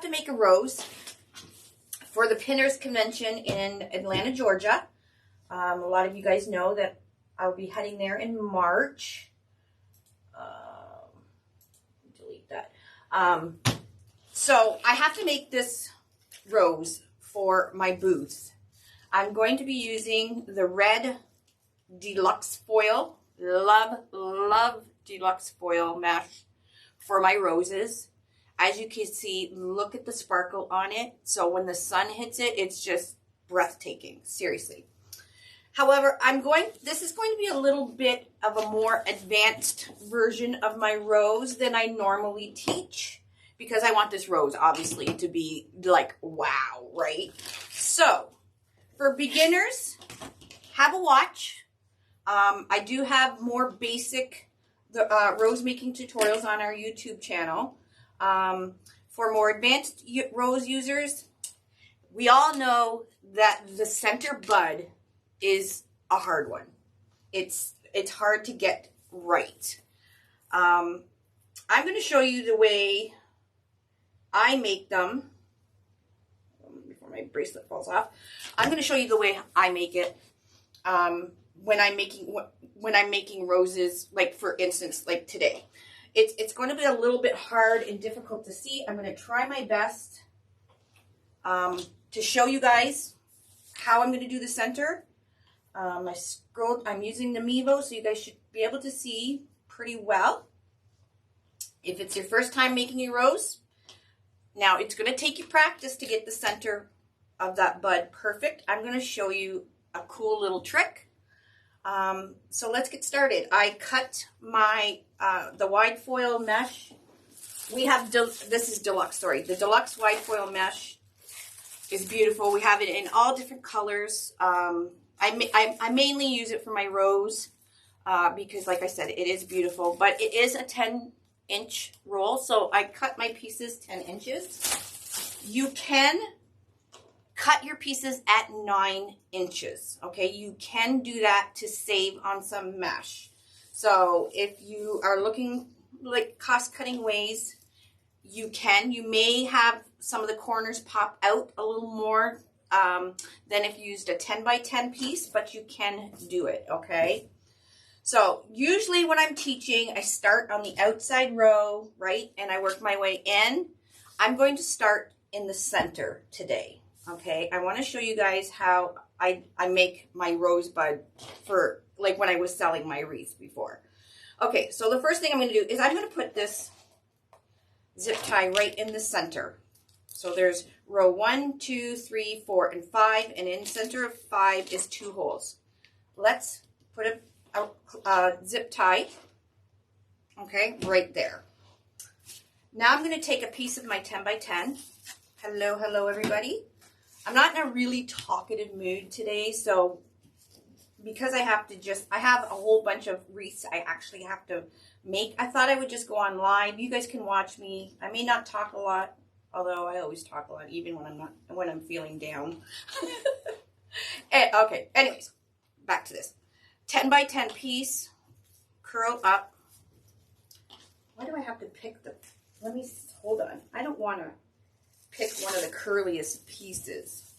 to make a rose for the Pinners Convention in Atlanta, Georgia. A lot of you guys know that I'll be heading there in March. Delete that. So I have to make this rose for my booth. I'm going to be using the red deluxe foil. Love deluxe foil mesh for my roses. As you can see, look at the sparkle on it. So when the sun hits it, it's just breathtaking, seriously. However, this is going to be a little bit of a more advanced version of my rose than I normally teach, because I want this rose, obviously, to be like, wow, right? So, for beginners, have a watch. I do have more basic rose making tutorials on our YouTube channel. For more advanced rose users, we all know that the center bud is a hard one. It's hard to get right. I'm going to show you the way I make them. Before my bracelet falls off, I'm going to show you the way I make it. When I'm making roses, like for instance, like today, it's going to be a little bit hard and difficult to see. I'm going to try my best to show you guys how I'm going to do the center. I'm using the Mevo, so you guys should be able to see pretty well. If it's your first time making a rose, now it's going to take you practice to get the center of that bud perfect. I'm going to show you a cool little trick. So let's get started. I cut my the wide foil mesh. We have this is deluxe. Sorry, the deluxe wide foil mesh is beautiful. We have it in all different colors. I mainly use it for my rose because, like I said, it is beautiful. But it is a 10-inch roll, so I cut my pieces 10 inches. You can cut your pieces at 9 inches, okay? You can do that to save on some mesh. So if you are looking like cost-cutting ways, you can. You may have some of the corners pop out a little more than if you used a 10 by 10 piece, but you can do it, okay? So usually when I'm teaching, I start on the outside row, right? And I work my way in. I'm going to start in the center today. Okay, I want to show you guys how I make my rosebud for, like, when I was selling my wreaths before. Okay, so the first thing I'm going to do is I'm going to put this zip tie right in the center. So there's row 1, 2, 3, 4, and 5, and in the center of 5 is 2 holes. Let's put a zip tie, okay, right there. Now I'm going to take a piece of my 10 by 10. Hello, everybody. I'm not in a really talkative mood today, so because I have a whole bunch of wreaths I actually have to make, I thought I would just go on live. You guys can watch me. I may not talk a lot, although I always talk a lot, even when I'm feeling down. Okay, anyways, back to this. 10 by 10 piece, curl up. Why do I have to pick hold on. I don't want to pick one of the curliest pieces.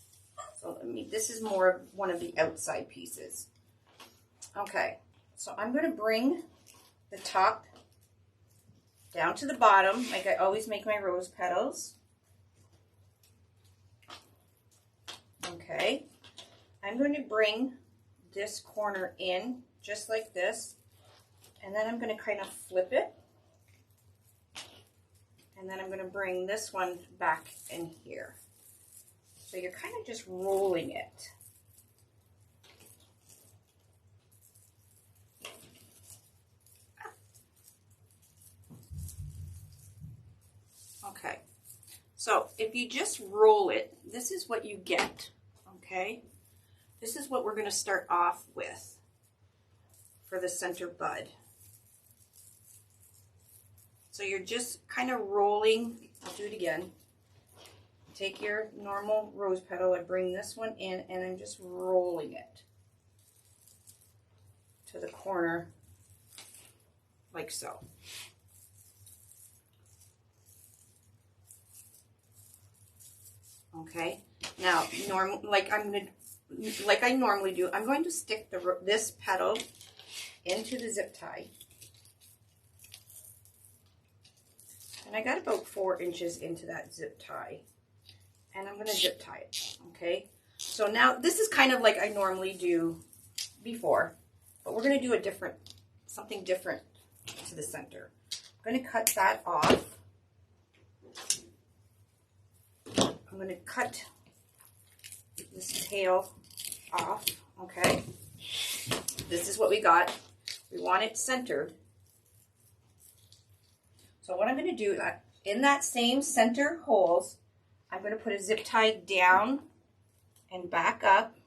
So this is more of one of the outside pieces. Okay, so I'm going to bring the top down to the bottom, like I always make my rose petals. Okay, I'm going to bring this corner in just like this, and then I'm going to kind of flip it. And then I'm going to bring this one back in here. So you're kind of just rolling it. Okay. So if you just roll it, this is what you get. Okay. This is what we're going to start off with for the center bud. So you're just kind of rolling. I'll do it again. Take your normal rose petal. I bring this one in and I'm just rolling it to the corner like so. Okay. Now, like I normally do, I'm going to stick this petal into the zip tie. And I got about 4 inches into that zip tie. And I'm going to zip tie it. Okay. So now this is kind of like I normally do before, but we're going to do something different to the center. I'm going to cut that off. I'm going to cut this tail off. Okay. This is what we got. We want it centered. So what I'm going to do, in that same center holes, I'm going to put a zip tie down and back up.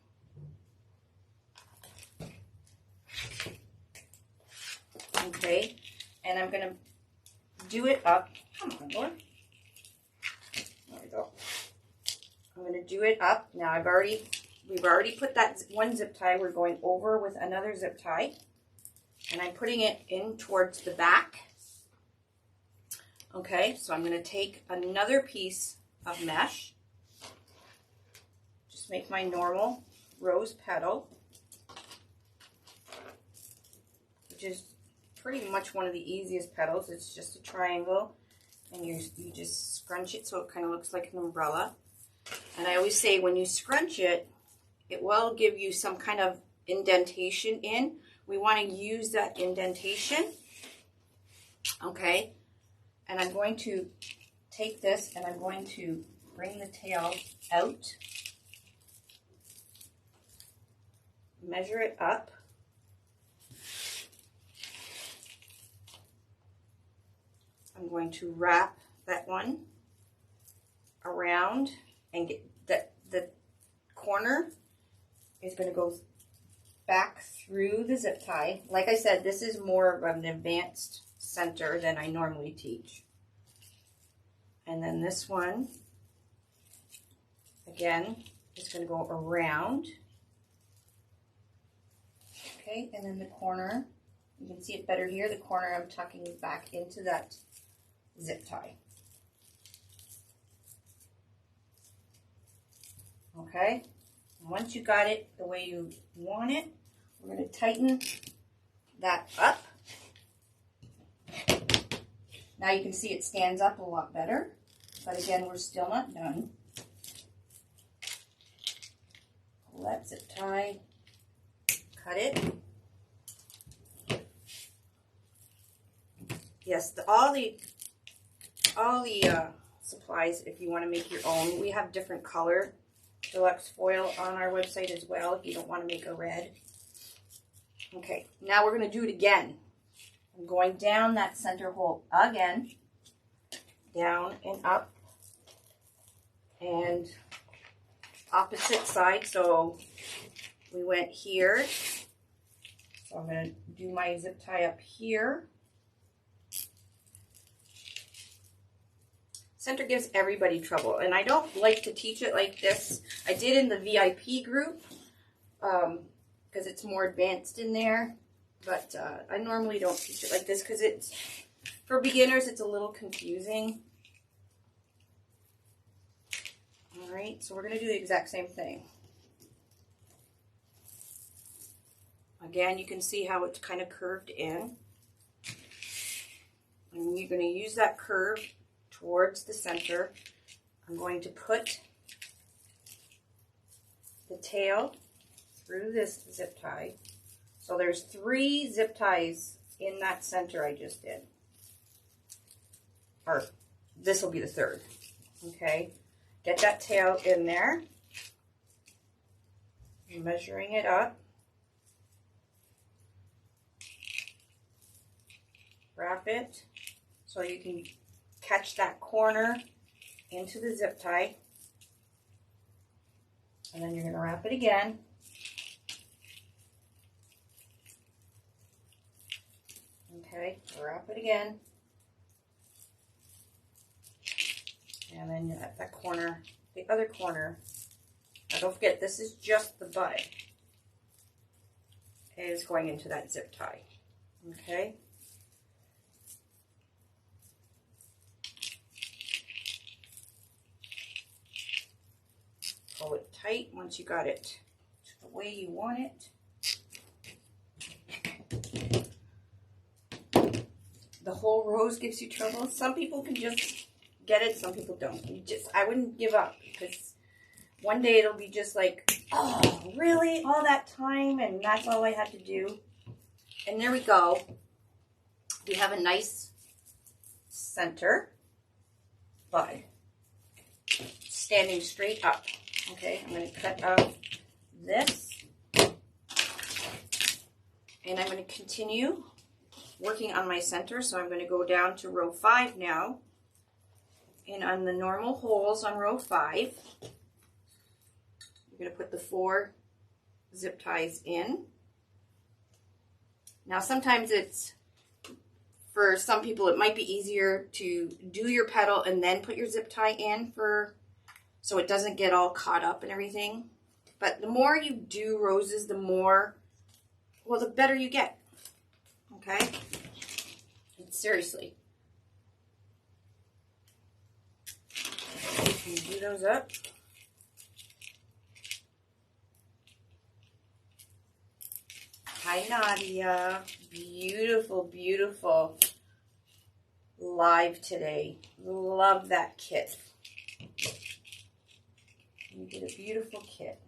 Okay, and I'm going to do it up. Come on, Laura. There we go. I'm going to do it up. Now we've already put that one zip tie. We're going over with another zip tie, and I'm putting it in towards the back. Okay, so I'm going to take another piece of mesh. Just make my normal rose petal, which is pretty much one of the easiest petals. It's just a triangle, and you just scrunch it so it kind of looks like an umbrella. And I always say when you scrunch it, it will give you some kind of indentation in. We want to use that indentation. Okay. And I'm going to take this and I'm going to bring the tail out, measure it up, I'm going to wrap that one around and get the corner is going to go back through the zip tie. Like I said, this is more of an advanced center than I normally teach. And then this one, again, is going to go around. Okay, and then the corner, you can see it better here. The corner I'm tucking back into that zip tie. Okay, and once you got it the way you want it, we're going to tighten that up. Now you can see it stands up a lot better, but again, we're still not done. Pull that zip tie, cut it. Yes, all the supplies, if you want to make your own, we have different color deluxe foil on our website as well if you don't want to make a red. Okay, now we're going to do it again. I'm going down that center hole again, down and up, and opposite side. So we went here. So I'm going to do my zip tie up here. Center gives everybody trouble, and I don't like to teach it like this. I did in the VIP group because it's more advanced in there, but I normally don't teach it like this because it's, for beginners, it's a little confusing. All right, so we're going to do the exact same thing. Again, you can see how it's kind of curved in, and you're going to use that curve towards the center. I'm going to put the tail through this zip tie. So there's 3 zip ties in that center I just did. Or this will be the 3rd. Okay, get that tail in there. I'm measuring it up. Wrap it so you can catch that corner into the zip tie, and then you're going to wrap it again. Okay, wrap it again, and then at that corner, the other corner. Now don't forget, this is just the bud. It is going into that zip tie. Okay. pull it tight once you got it the way you want it. The whole rose gives you trouble. Some people can just get it, some people don't. I wouldn't give up, because one day it'll be just like, oh, really? All that time and that's all I had to do? And there we go. We have a nice center bud standing straight up. Okay, I'm going to cut out this, and I'm going to continue working on my center. So I'm going to go down to row 5 now, and on the normal holes on row 5, you're going to put the 4 zip ties in. Now sometimes for some people it might be easier to do your petal and then put your zip tie in, so it doesn't get all caught up and everything. But the more you do roses, the better you get. Okay? Seriously. You can do those up. Hi, Nadia. Beautiful, beautiful live today. Love that kit. You did a beautiful kit.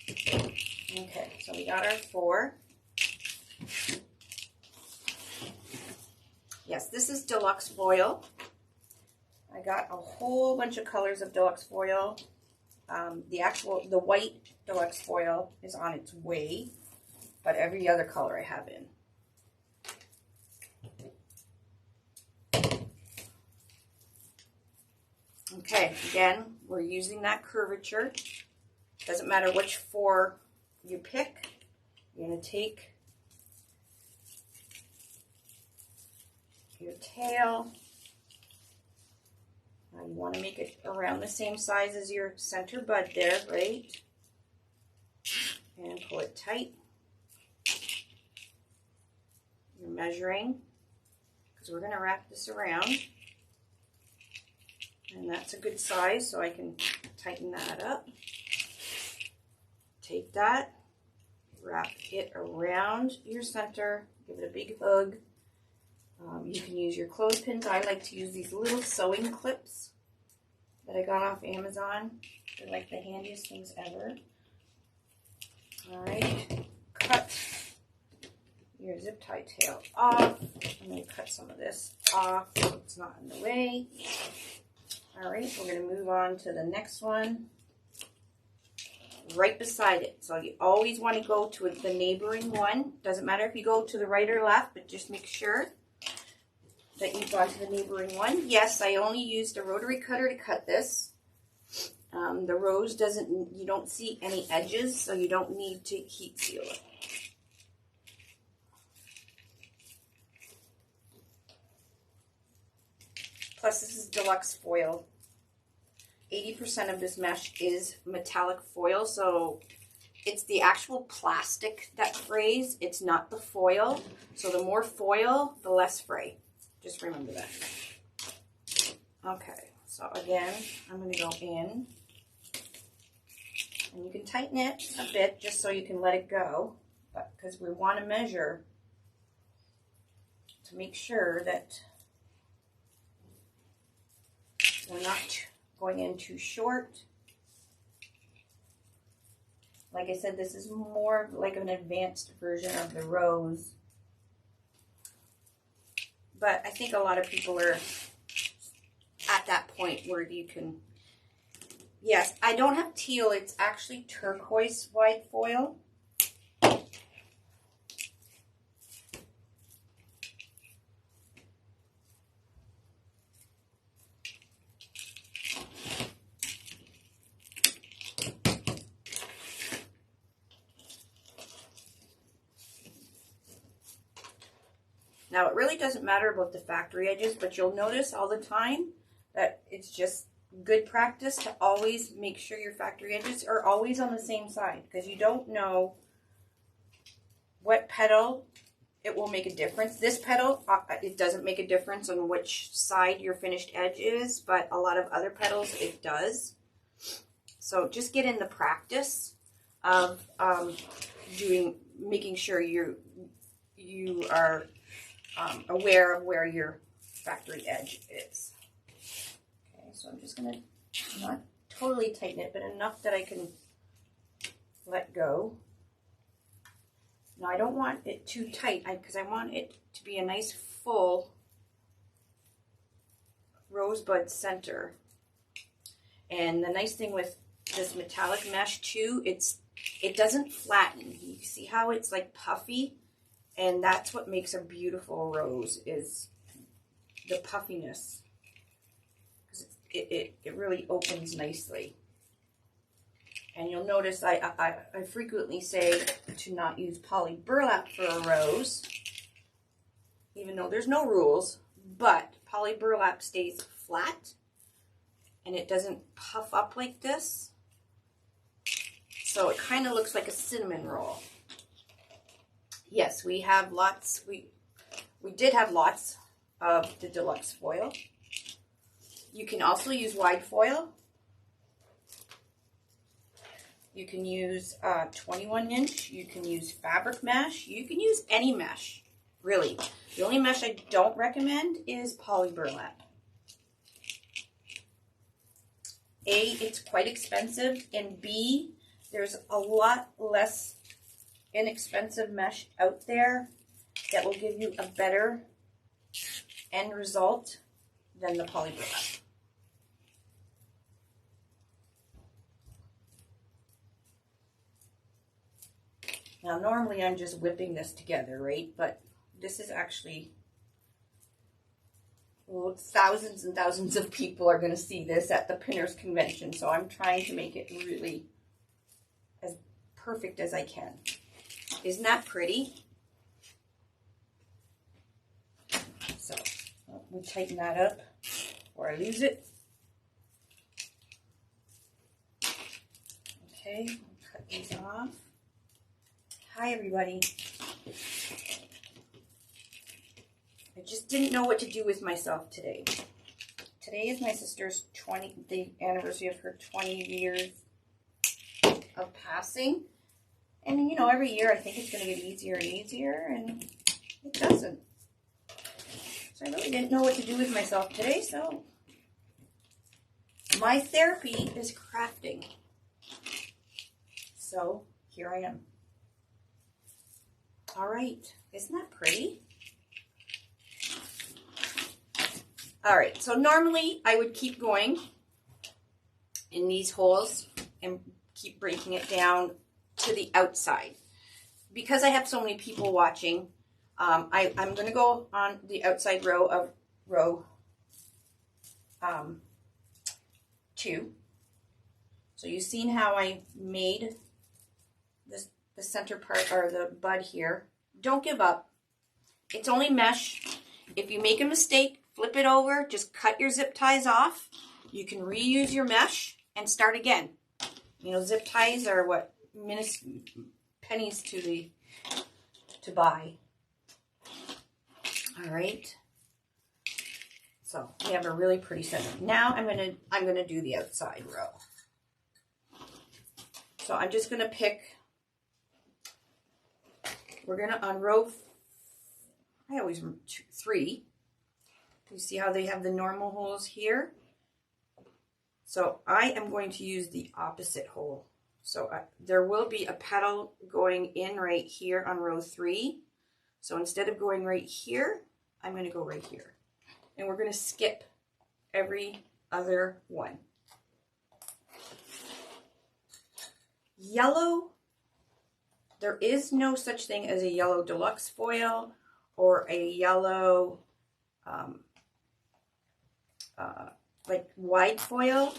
Okay, so we got our 4. Yes, this is deluxe foil. I got a whole bunch of colors of deluxe foil. The white deluxe foil is on its way, but every other color I have in. Okay, again, we're using that curvature. Doesn't matter which 4 you pick. You're going to take your tail. Now you want to make it around the same size as your center bud there, right? And pull it tight. You're measuring, because we're going to wrap this around. And that's a good size, so I can tighten that up. Take that, wrap it around your center, give it a big hug. You can use your clothespins. I like to use these little sewing clips that I got off Amazon. They're like the handiest things ever. Alright, cut your zip tie tail off. I'm going to cut some of this off so it's not in the way. Alright, we're going to move on to the next one. Right beside it. So you always want to go to the neighboring one. Doesn't matter if you go to the right or left, but just make sure that you've gone to the neighboring one. Yes, I only used a rotary cutter to cut this. The rose you don't see any edges, so you don't need to heat seal it. Plus, this is deluxe foil. 80% of this mesh is metallic foil, so it's the actual plastic that frays. It's not the foil. So the more foil, the less fray. Just remember that. Okay, so again, I'm going to go in. And you can tighten it a bit just so you can let it go. But because we want to measure to make sure that we're not going in too short. Like I said, this is more like an advanced version of the rose. But I think a lot of people are at that point where you can... Yes, I don't have teal. It's actually turquoise white foil. Now, it really doesn't matter about the factory edges, but you'll notice all the time that it's just good practice to always make sure your factory edges are always on the same side, because you don't know what petal it will make a difference. This petal, it doesn't make a difference on which side your finished edge is, but a lot of other petals, it does. So just get in the practice of making sure you are aware of where your factory edge is. Okay, so I'm just going to not totally tighten it, but enough that I can let go. Now I don't want it too tight because I want it to be a nice full rosebud center. And the nice thing with this metallic mesh too, it doesn't flatten. You see how it's like puffy? And that's what makes a beautiful rose, is the puffiness. Because it really opens nicely. And you'll notice I frequently say to not use poly burlap for a rose, even though there's no rules, but poly burlap stays flat and it doesn't puff up like this. So it kind of looks like a cinnamon roll. Yes, we have lots, we did have lots of the deluxe foil. You can also use wide foil. You can use 21 inch, you can use fabric mesh, you can use any mesh, really. The only mesh I don't recommend is poly burlap. A, it's quite expensive, and B, there's a lot less inexpensive mesh out there that will give you a better end result than the poly burlap. Now, normally I'm just whipping this together, right? But this is actually, well, thousands and thousands of people are going to see this at the Pinners Convention. So I'm trying to make it really as perfect as I can. Isn't that pretty? So let me tighten that up before I lose it. Okay, I'll cut these off. Hi, everybody. I just didn't know what to do with myself today. Today is my sister's the anniversary of her 20 years of passing. And, you know, every year I think it's going to get easier and easier, and it doesn't. So I really didn't know what to do with myself today, so my therapy is crafting. So here I am. All right, isn't that pretty? All right, so normally I would keep going in these holes and keep breaking it down to the outside. Because I have so many people watching, I'm going to go on the outside row of row 2. So you've seen how I made this, the center part, or the bud here. Don't give up. It's only mesh. If you make a mistake, flip it over, just cut your zip ties off. You can reuse your mesh and start again. You know, zip ties are what, pennies to buy. All right. So we have a really pretty center. Now I'm gonna do the outside row. So I'm just gonna pick. We're gonna on row. I always 3. You see how they have the normal holes here? So I am going to use the opposite hole. So there will be a petal going in right here on row 3. So instead of going right here, I'm going to go right here. And we're going to skip every other one. Yellow, there is no such thing as a yellow deluxe foil or a yellow like wide foil.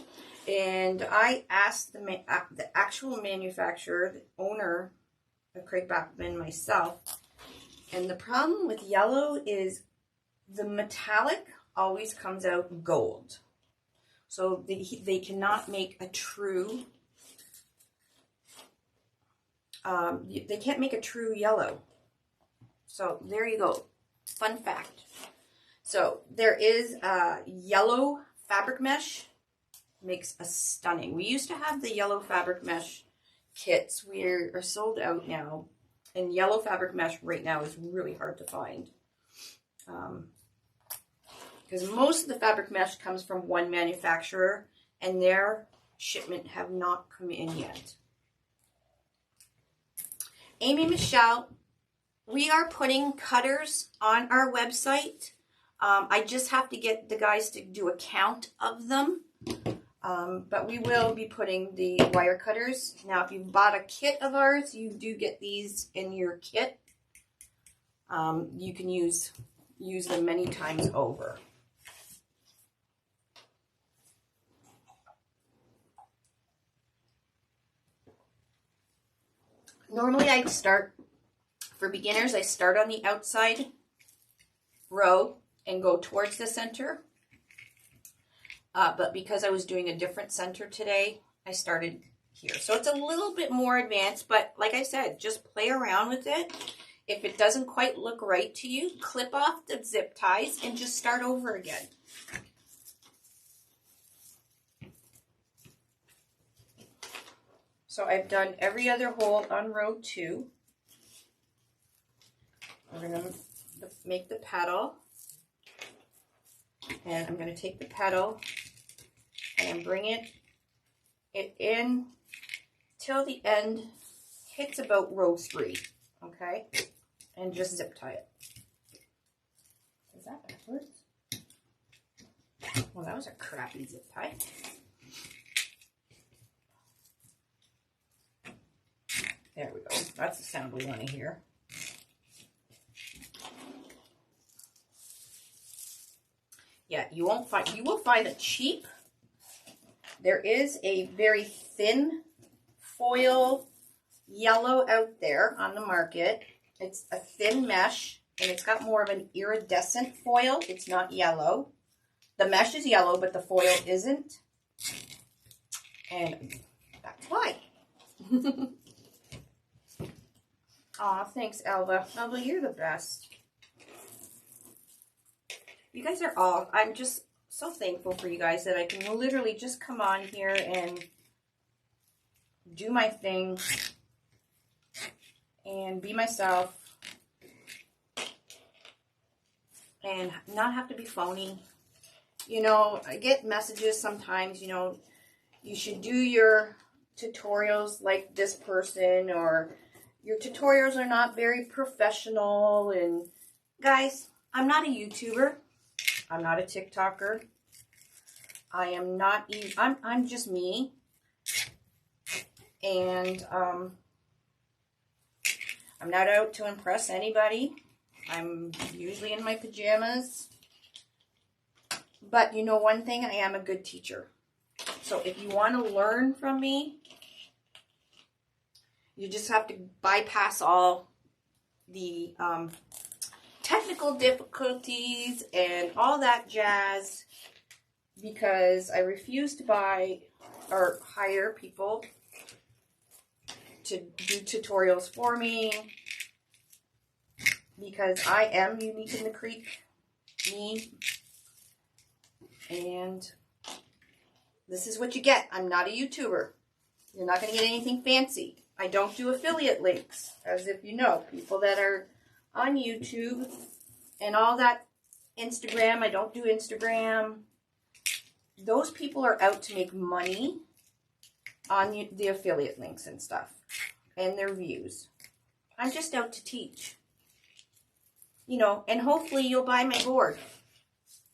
And I asked the actual manufacturer, the owner of Craig Bachman, myself, and the problem with yellow is the metallic always comes out gold. So they cannot make a true, they can't make a true yellow. So there you go. Fun fact. So there is yellow fabric mesh makes a stunning. We used to have the yellow fabric mesh kits. We are sold out now. And yellow fabric mesh right now is really hard to find. Because most of the fabric mesh comes from one manufacturer, and their shipment have not come in yet. Amy Michelle, we are putting cutters on our website. I just have to get the guys to do a count of them. But we will be putting the wire cutters. Now, if you've bought a kit of ours, you do get these in your kit. You can use them many times over. Normally, I'd start, for beginners, I start on the outside row and go towards the center. But because I was doing a different center today, I started here. So it's a little bit more advanced, but like I said, just play around with it. If it doesn't quite look right to you, clip off the zip ties and just start over again. So I've done every other hole on row 2. We're going to make the petal. And I'm going to take the petal and bring it in till the end hits about row 3, okay? And just zip tie it. Is that backwards? Well, that was a crappy zip tie. There we go. That's the sound we want to hear. Yeah, you will find it cheap. There is a very thin foil yellow out there on the market. It's a thin mesh, and it's got more of an iridescent foil. It's not yellow. The mesh is yellow, but the foil isn't. And that's why. Aw, thanks, Elva. Elva, you're the best. You guys are all, I'm just so thankful for you guys that I can literally just come on here and do my thing and be myself and not have to be phony. You know, I get messages sometimes, you know, you should do your tutorials like this person, or your tutorials are not very professional. And guys, I'm not a YouTuber. I'm not a TikToker. I am not even, I'm just me. And I'm not out to impress anybody. I'm usually in my pajamas. But you know one thing, I am a good teacher. So if you want to learn from me, you just have to bypass all the technical difficulties and all that jazz, because I refuse to buy or hire people to do tutorials for me, because I am unique in the creek, me, and this is what you get. I'm not a YouTuber. You're not going to get anything fancy. I don't do affiliate links, as if you know, people that are on YouTube and all that Instagram. I don't do Instagram. Those people are out to make money on the affiliate links and stuff and their views. I'm just out to teach. You know, and hopefully you'll buy my board.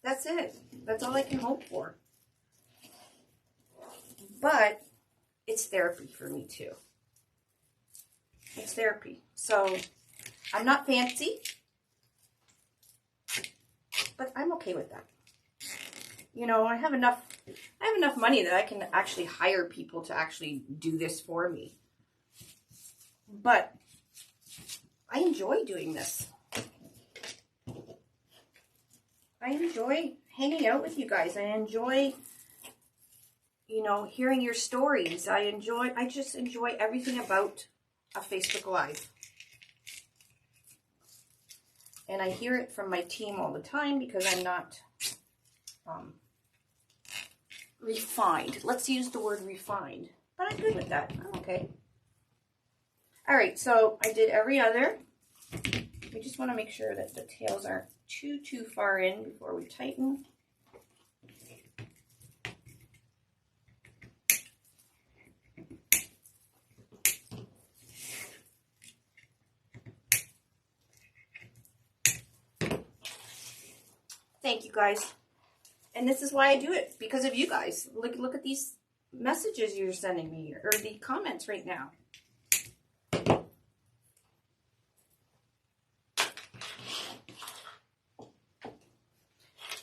That's it. That's all I can hope for. But it's therapy for me too. It's therapy. So I'm not fancy, but I'm okay with that. You know, I have enough money that I can actually hire people to actually do this for me. But I enjoy doing this. I enjoy hanging out with you guys. I enjoy, you know, hearing your stories. I just enjoy everything about a Facebook Live. And I hear it from my team all the time, because I'm not refined. Let's use the word refined. But I'm good with that. I'm okay. All right, so I did every other. We just want to make sure that the tails aren't too far in before we tighten. Thank you guys. And this is why I do it, because of you guys. Look at these messages you're sending me, or the comments right now.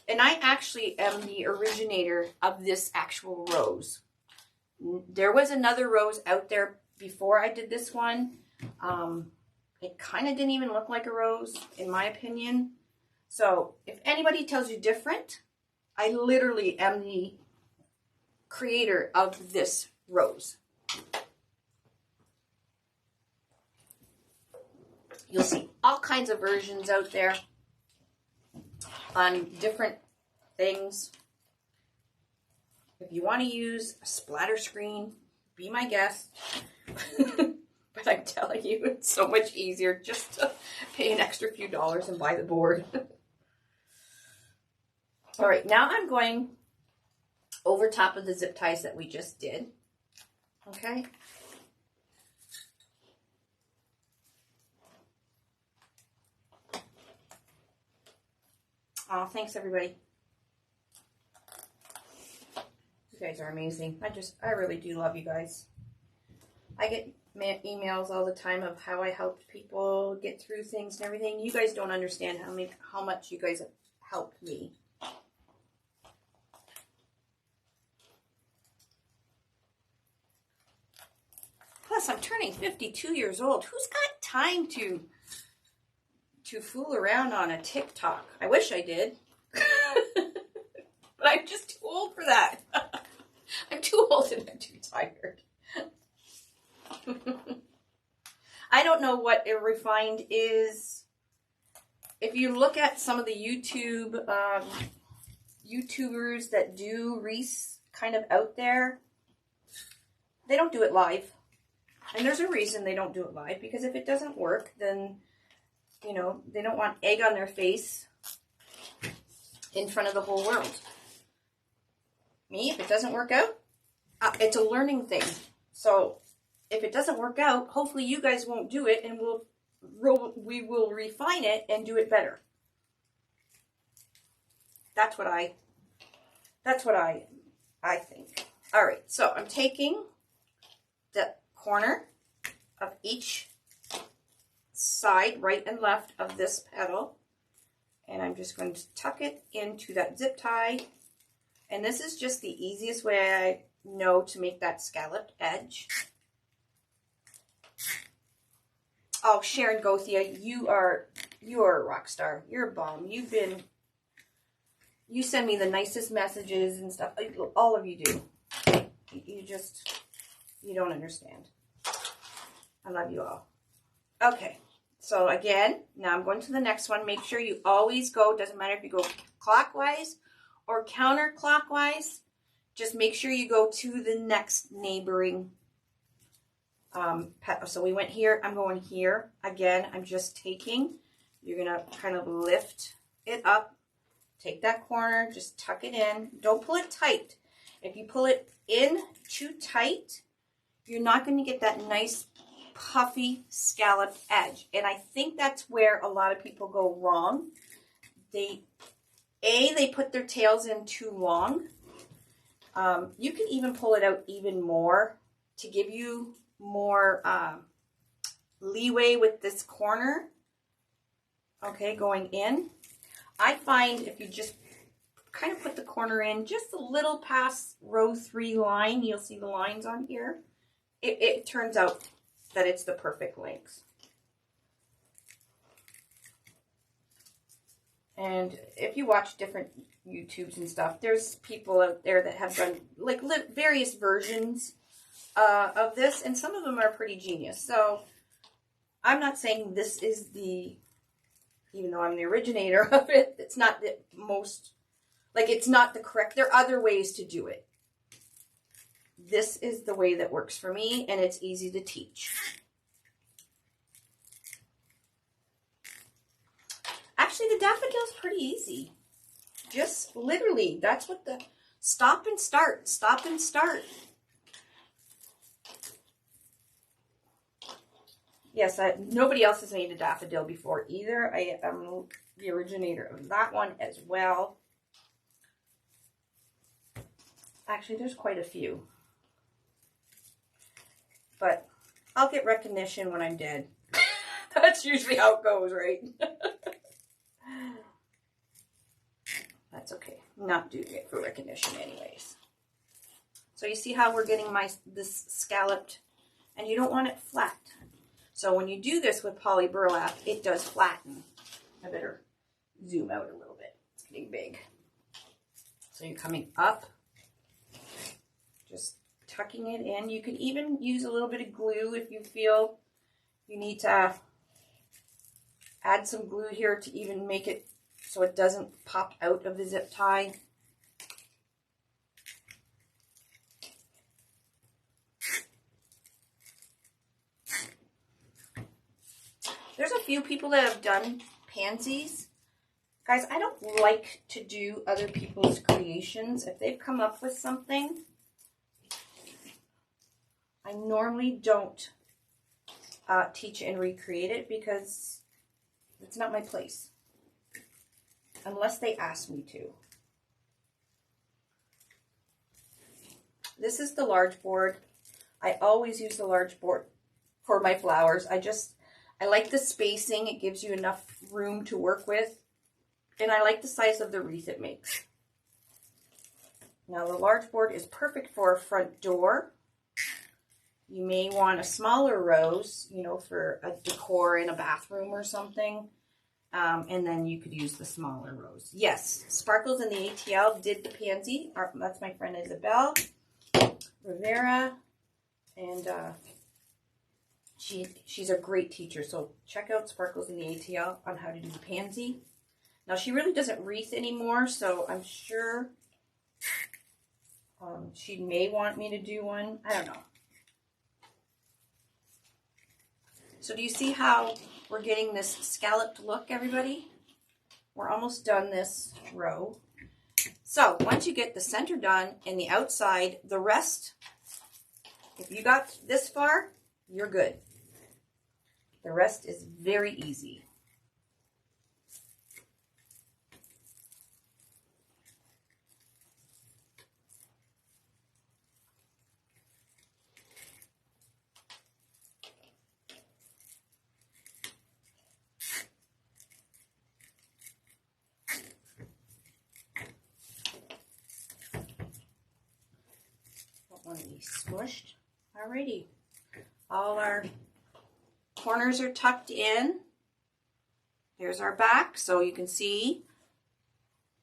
And I actually am the originator of this actual rose. There was another rose out there before I did this one. It kind of didn't even look like a rose, in my opinion. So if anybody tells you different, I literally am the creator of this rose. You'll see all kinds of versions out there on different things. If you want to use a splatter screen, be my guest. But I'm telling you, it's so much easier just to pay an extra few dollars and buy the board. All right, now I'm going over top of the zip ties that we just did. Okay. Oh, thanks everybody. You guys are amazing. I really do love you guys. I get emails all the time of how I helped people get through things and everything. You guys don't understand how much you guys have helped me. Plus, I'm turning 52 years old. Who's got time to fool around on a TikTok? I wish I did. But I'm just too old for that. I'm too old and I'm too tired. I don't know what a refined is. If you look at some of the YouTubers that do wreaths kind of out there, they don't do it live. And there's a reason they don't do it live, because if it doesn't work, then, you know, they don't want egg on their face in front of the whole world. Me, if it doesn't work out, it's a learning thing. So if it doesn't work out, hopefully you guys won't do it, and we will refine it and do it better. That's what I think. All right, so I'm taking the corner of each side, right and left of this petal, and I'm just going to tuck it into that zip tie. And this is just the easiest way I know to make that scalloped edge. Oh, Sharon Gothia, you are a rock star. You're a bomb. You send me the nicest messages and stuff. All of you do. You don't understand. I love you all. Okay, so again, now I'm going to the next one. Make sure you always go, doesn't matter if you go clockwise or counterclockwise, just make sure you go to the next neighboring petal. So we went here, I'm going here. Again, I'm just taking, you're going to kind of lift it up, take that corner, just tuck it in. Don't pull it tight. If you pull it in too tight, you're not going to get that nice puffy scalloped edge. And I think that's where a lot of people go wrong. They put their tails in too long. You can even pull it out even more to give you more leeway with this corner. Okay, going in. I find if you just kind of put the corner in just a little past row 3 line, you'll see the lines on here. It turns out that it's the perfect length. And if you watch different YouTubes and stuff, there's people out there that have done like various versions of this, and some of them are pretty genius. So I'm not saying this is even though I'm the originator of it, it's not the most, it's not the correct. There are other ways to do it. this is the way that works for me, and it's easy to teach. Actually, the daffodil is pretty easy. Just literally, that's what the stop and start, stop and start. Yes, nobody else has made a daffodil before either. I am the originator of that one as well. Actually, there's quite a few. But I'll get recognition when I'm dead. That's usually how it goes, right? That's okay. I'm not doing it for recognition anyways. So you see how we're getting this scalloped, and you don't want it flat. So when you do this with poly burlap, it does flatten. I better zoom out a little bit. It's getting big. So you're coming up, just tucking it in. You can even use a little bit of glue if you feel you need to add some glue here to even make it so it doesn't pop out of the zip tie. There's a few people that have done pansies. Guys, I don't like to do other people's creations. If they've come up with something, I normally don't teach and recreate it because it's not my place. Unless they ask me to. This is the large board. I always use the large board for my flowers. I like the spacing. It gives you enough room to work with. And I like the size of the wreath it makes. Now the large board is perfect for a front door. You may want a smaller rose, you know, for a decor in a bathroom or something. And then you could use the smaller rose. Yes, Sparkles in the ATL did the pansy. That's my friend Isabel Rivera. And she's a great teacher. So check out Sparkles in the ATL on how to do the pansy. Now, she really doesn't wreath anymore, so I'm sure she may want me to do one. I don't know. So do you see how we're getting this scalloped look, everybody? We're almost done this row. So once you get the center done and the outside, the rest, if you got this far, you're good. The rest is very easy. Want to be smushed. Alrighty. All our corners are tucked in. There's our back, so you can see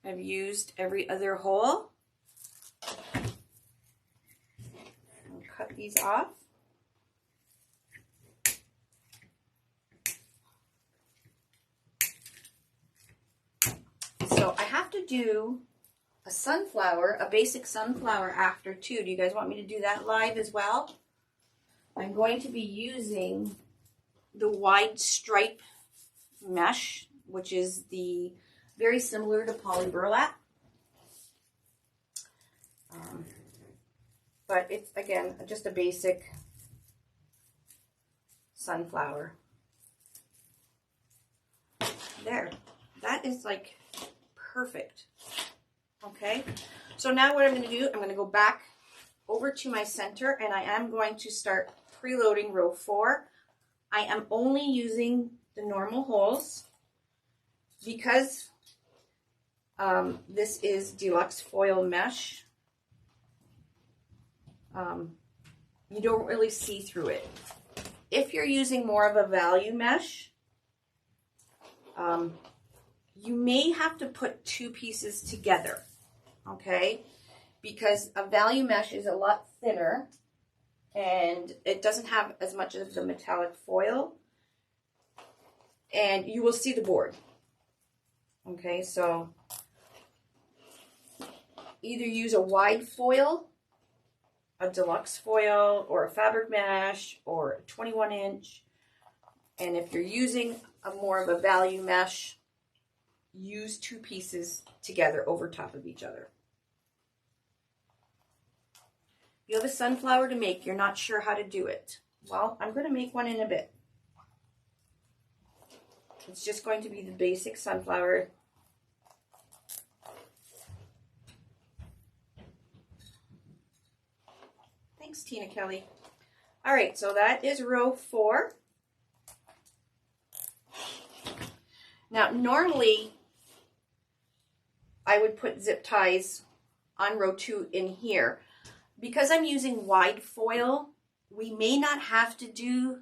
I've used every other hole. I'll cut these off. So I have to do a sunflower, a basic sunflower after too. Do you guys want me to do that live as well? I'm going to be using the wide stripe mesh, which is very similar to poly burlap. But it's, again, just a basic sunflower. There. That is like perfect. Okay, so now what I'm going to do, I'm going to go back over to my center, and I am going to start preloading row 4. I am only using the normal holes because this is deluxe foil mesh. You don't really see through it. If you're using more of a value mesh, you may have to put 2 pieces together. Okay, because a value mesh is a lot thinner and it doesn't have as much of the metallic foil, and you will see the board. Okay, so either use a wide foil, a deluxe foil or a fabric mesh or a 21-inch. And if you're using a more of a value mesh, use 2 pieces together over top of each other. You have a sunflower to make, you're not sure how to do it. Well, I'm going to make one in a bit. It's just going to be the basic sunflower. Thanks, Tina Kelly. All right, so that is row 4. Now, normally, I would put zip ties on row 2 in here. Because I'm using wide foil, we may not have to do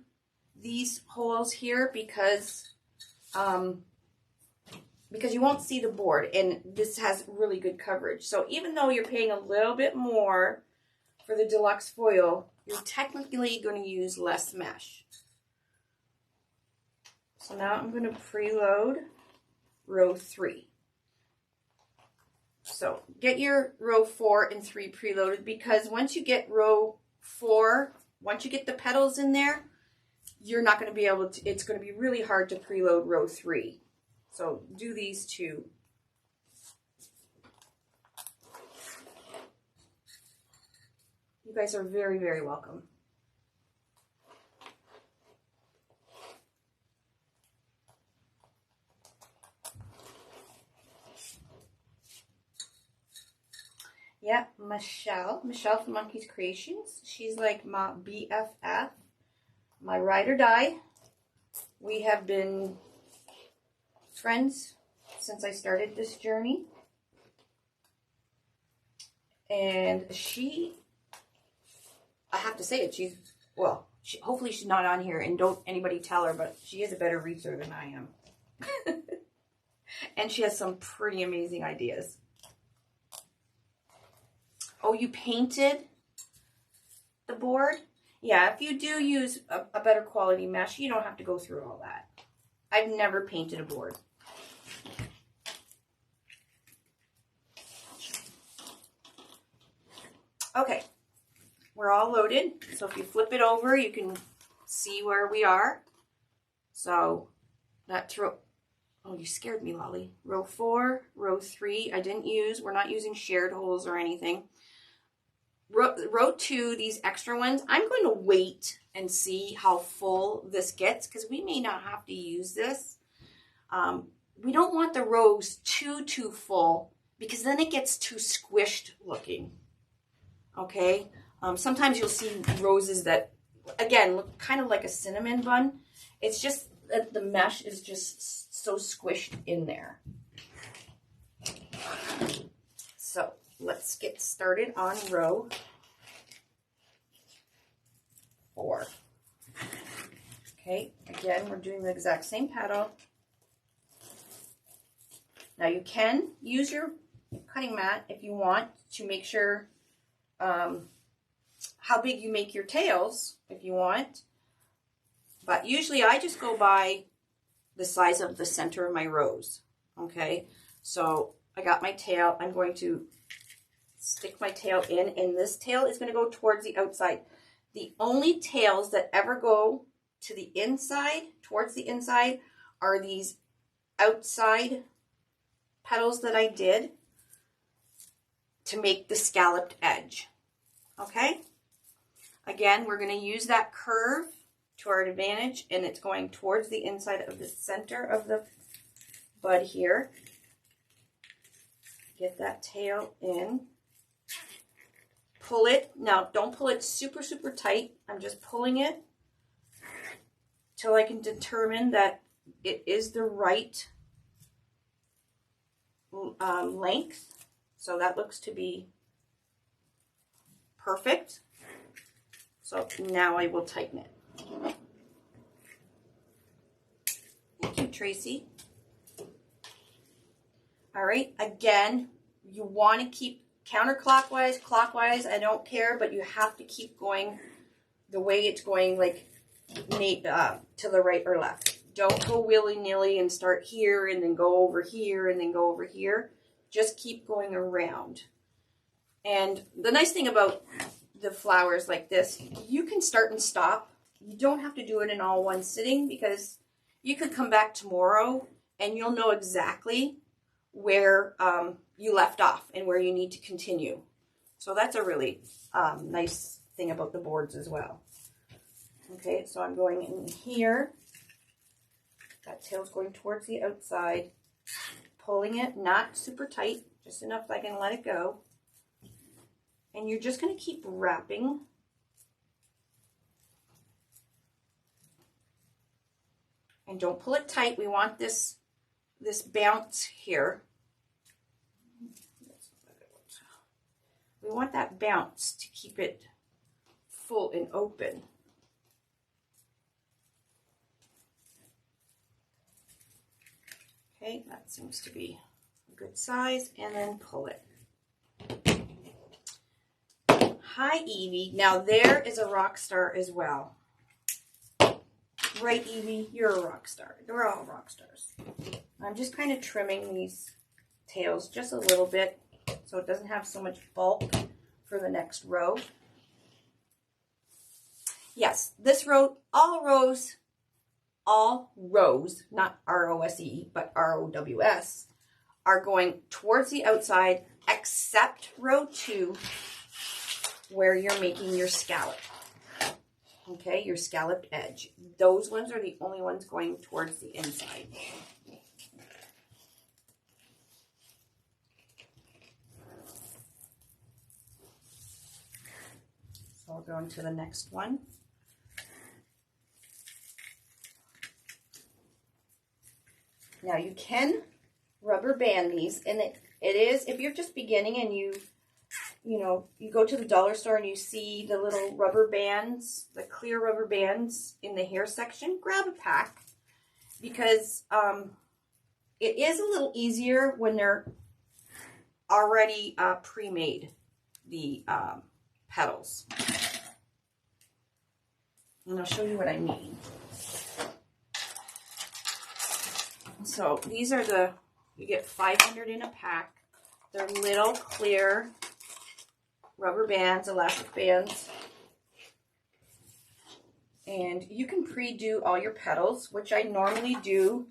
these holes here because you won't see the board, and this has really good coverage. So even though you're paying a little bit more for the deluxe foil, you're technically going to use less mesh. So now I'm going to preload row 3. So get your row 4 and 3 preloaded, because once you get row 4, once you get the petals in there, you're not going to be able to, it's going to be really hard to preload row 3. So do these 2. You guys are very, very welcome. Yeah, Michelle from Monkey's Creations. She's like my BFF, my ride or die. We have been friends since I started this journey. And she, I have to say it, she's, well, hopefully she's not on here, and don't anybody tell her, but she is a better wreather than I am. And she has some pretty amazing ideas. Oh, you painted the board? Yeah, if you do use a better quality mesh, you don't have to go through all that. I've never painted a board. Okay, we're all loaded. So if you flip it over, you can see where we are. So that oh, you scared me, Lolly. Row 4, row 3, I didn't use, we're not using shared holes or anything. Row 2, these extra ones, I'm going to wait and see how full this gets, because we may not have to use this. We don't want the rows too full, because then it gets too squished looking. Okay? Sometimes you'll see roses that, again, look kind of like a cinnamon bun. It's just that the mesh is just so squished in there. So let's get started on row 4. Okay, again, we're doing the exact same petal. Now you can use your cutting mat if you want to make sure how big you make your tails if you want. But usually I just go by the size of the center of my rose. Okay, so I got my tail. I'm going to stick my tail in, and this tail is going to go towards the outside. The only tails that ever go to the inside, towards the inside, are these outside petals that I did to make the scalloped edge. Okay? Again, we're going to use that curve to our advantage, and it's going towards the inside of the center of the bud here. Get that tail in. Pull it. Now, don't pull it super tight. I'm just pulling it till I can determine that it is the right length. So that looks to be perfect. So now I will tighten it. Thank you, Tracy. All right, again, you want to keep counterclockwise, clockwise, I don't care, but you have to keep going the way it's going, like to the right or left. Don't go willy-nilly and start here and then go over here and then go over here. Just keep going around. And the nice thing about the flowers like this, you can start and stop. You don't have to do it in all one sitting, because you could come back tomorrow and you'll know exactly where you left off and where you need to continue. So that's a really nice thing about the boards as well. Okay, so I'm going in here. That tail's going towards the outside, pulling it, not super tight, just enough that I can let it go. And you're just going to keep wrapping. And don't pull it tight. We want this bounce here. We want that bounce to keep it full and open. Okay, that seems to be a good size, and then pull it. Hi, Evie. Now there is a rock star as well. Right, Evie? You're a rock star. We're all rock stars. I'm just kind of trimming these tails just a little bit so it doesn't have so much bulk for the next row. Yes, this row, all rows, not R-O-S-E, but R-O-W-S, are going towards the outside, except row 2, where you're making your scallop. Okay, your scalloped edge. Those ones are the only ones going towards the inside. So I'll go into the next one. Now you can rubber band these, and it is, if you're just beginning and you go to the dollar store and you see the little rubber bands, the clear rubber bands in the hair section, grab a pack, because it is a little easier when they're already pre-made, the petals. And I'll show you what I mean. So these are you get 500 in a pack. They're little clear rubber bands, elastic bands. And you can pre-do all your petals, which I normally do.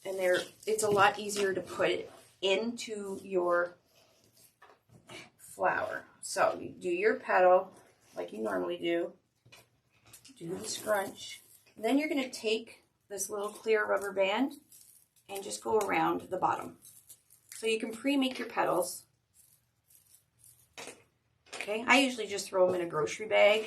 And it's a lot easier to put it into your flower. So you do your petal like you normally do. Do the scrunch. Then you're going to take this little clear rubber band and just go around the bottom. So you can pre-make your petals. Okay, I usually just throw them in a grocery bag.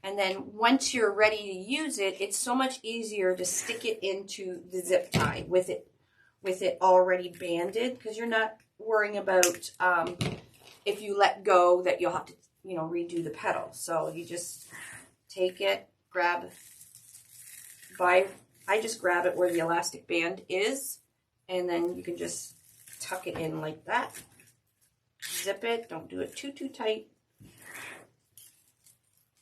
And then once you're ready to use it, it's so much easier to stick it into the zip tie with it already banded, because you're not worrying about if you let go that you'll have to, redo the petal. So you just take it, I just grab it where the elastic band is, and then you can just tuck it in like that. Zip it. Don't do it too tight.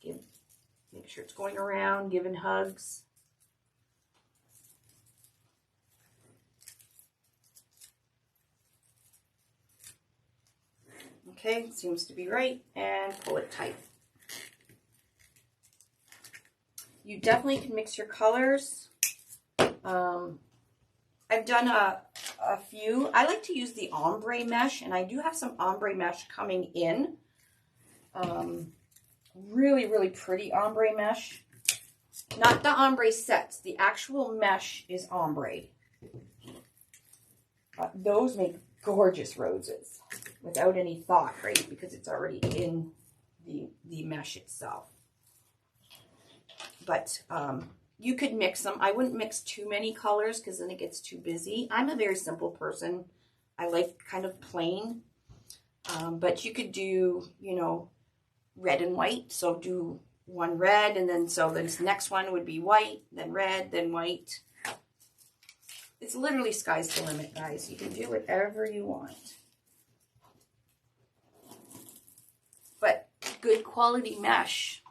Make sure it's going around, giving hugs. Okay, seems to be right, and pull it tight. You definitely can mix your colors. I've done a few. I like to use the ombre mesh, and I do have some ombre mesh coming in. Really, really pretty ombre mesh. Not the ombre sets. The actual mesh is ombre. Those make gorgeous roses without any thought, right? Because it's already in the mesh itself. But you could mix them. I wouldn't mix too many colors because then it gets too busy. I'm a very simple person. I like kind of plain. But you could do, red and white. So do one red, and then so this next one would be white, then red, then white. It's literally sky's the limit, guys. You can do whatever you want. But good quality mesh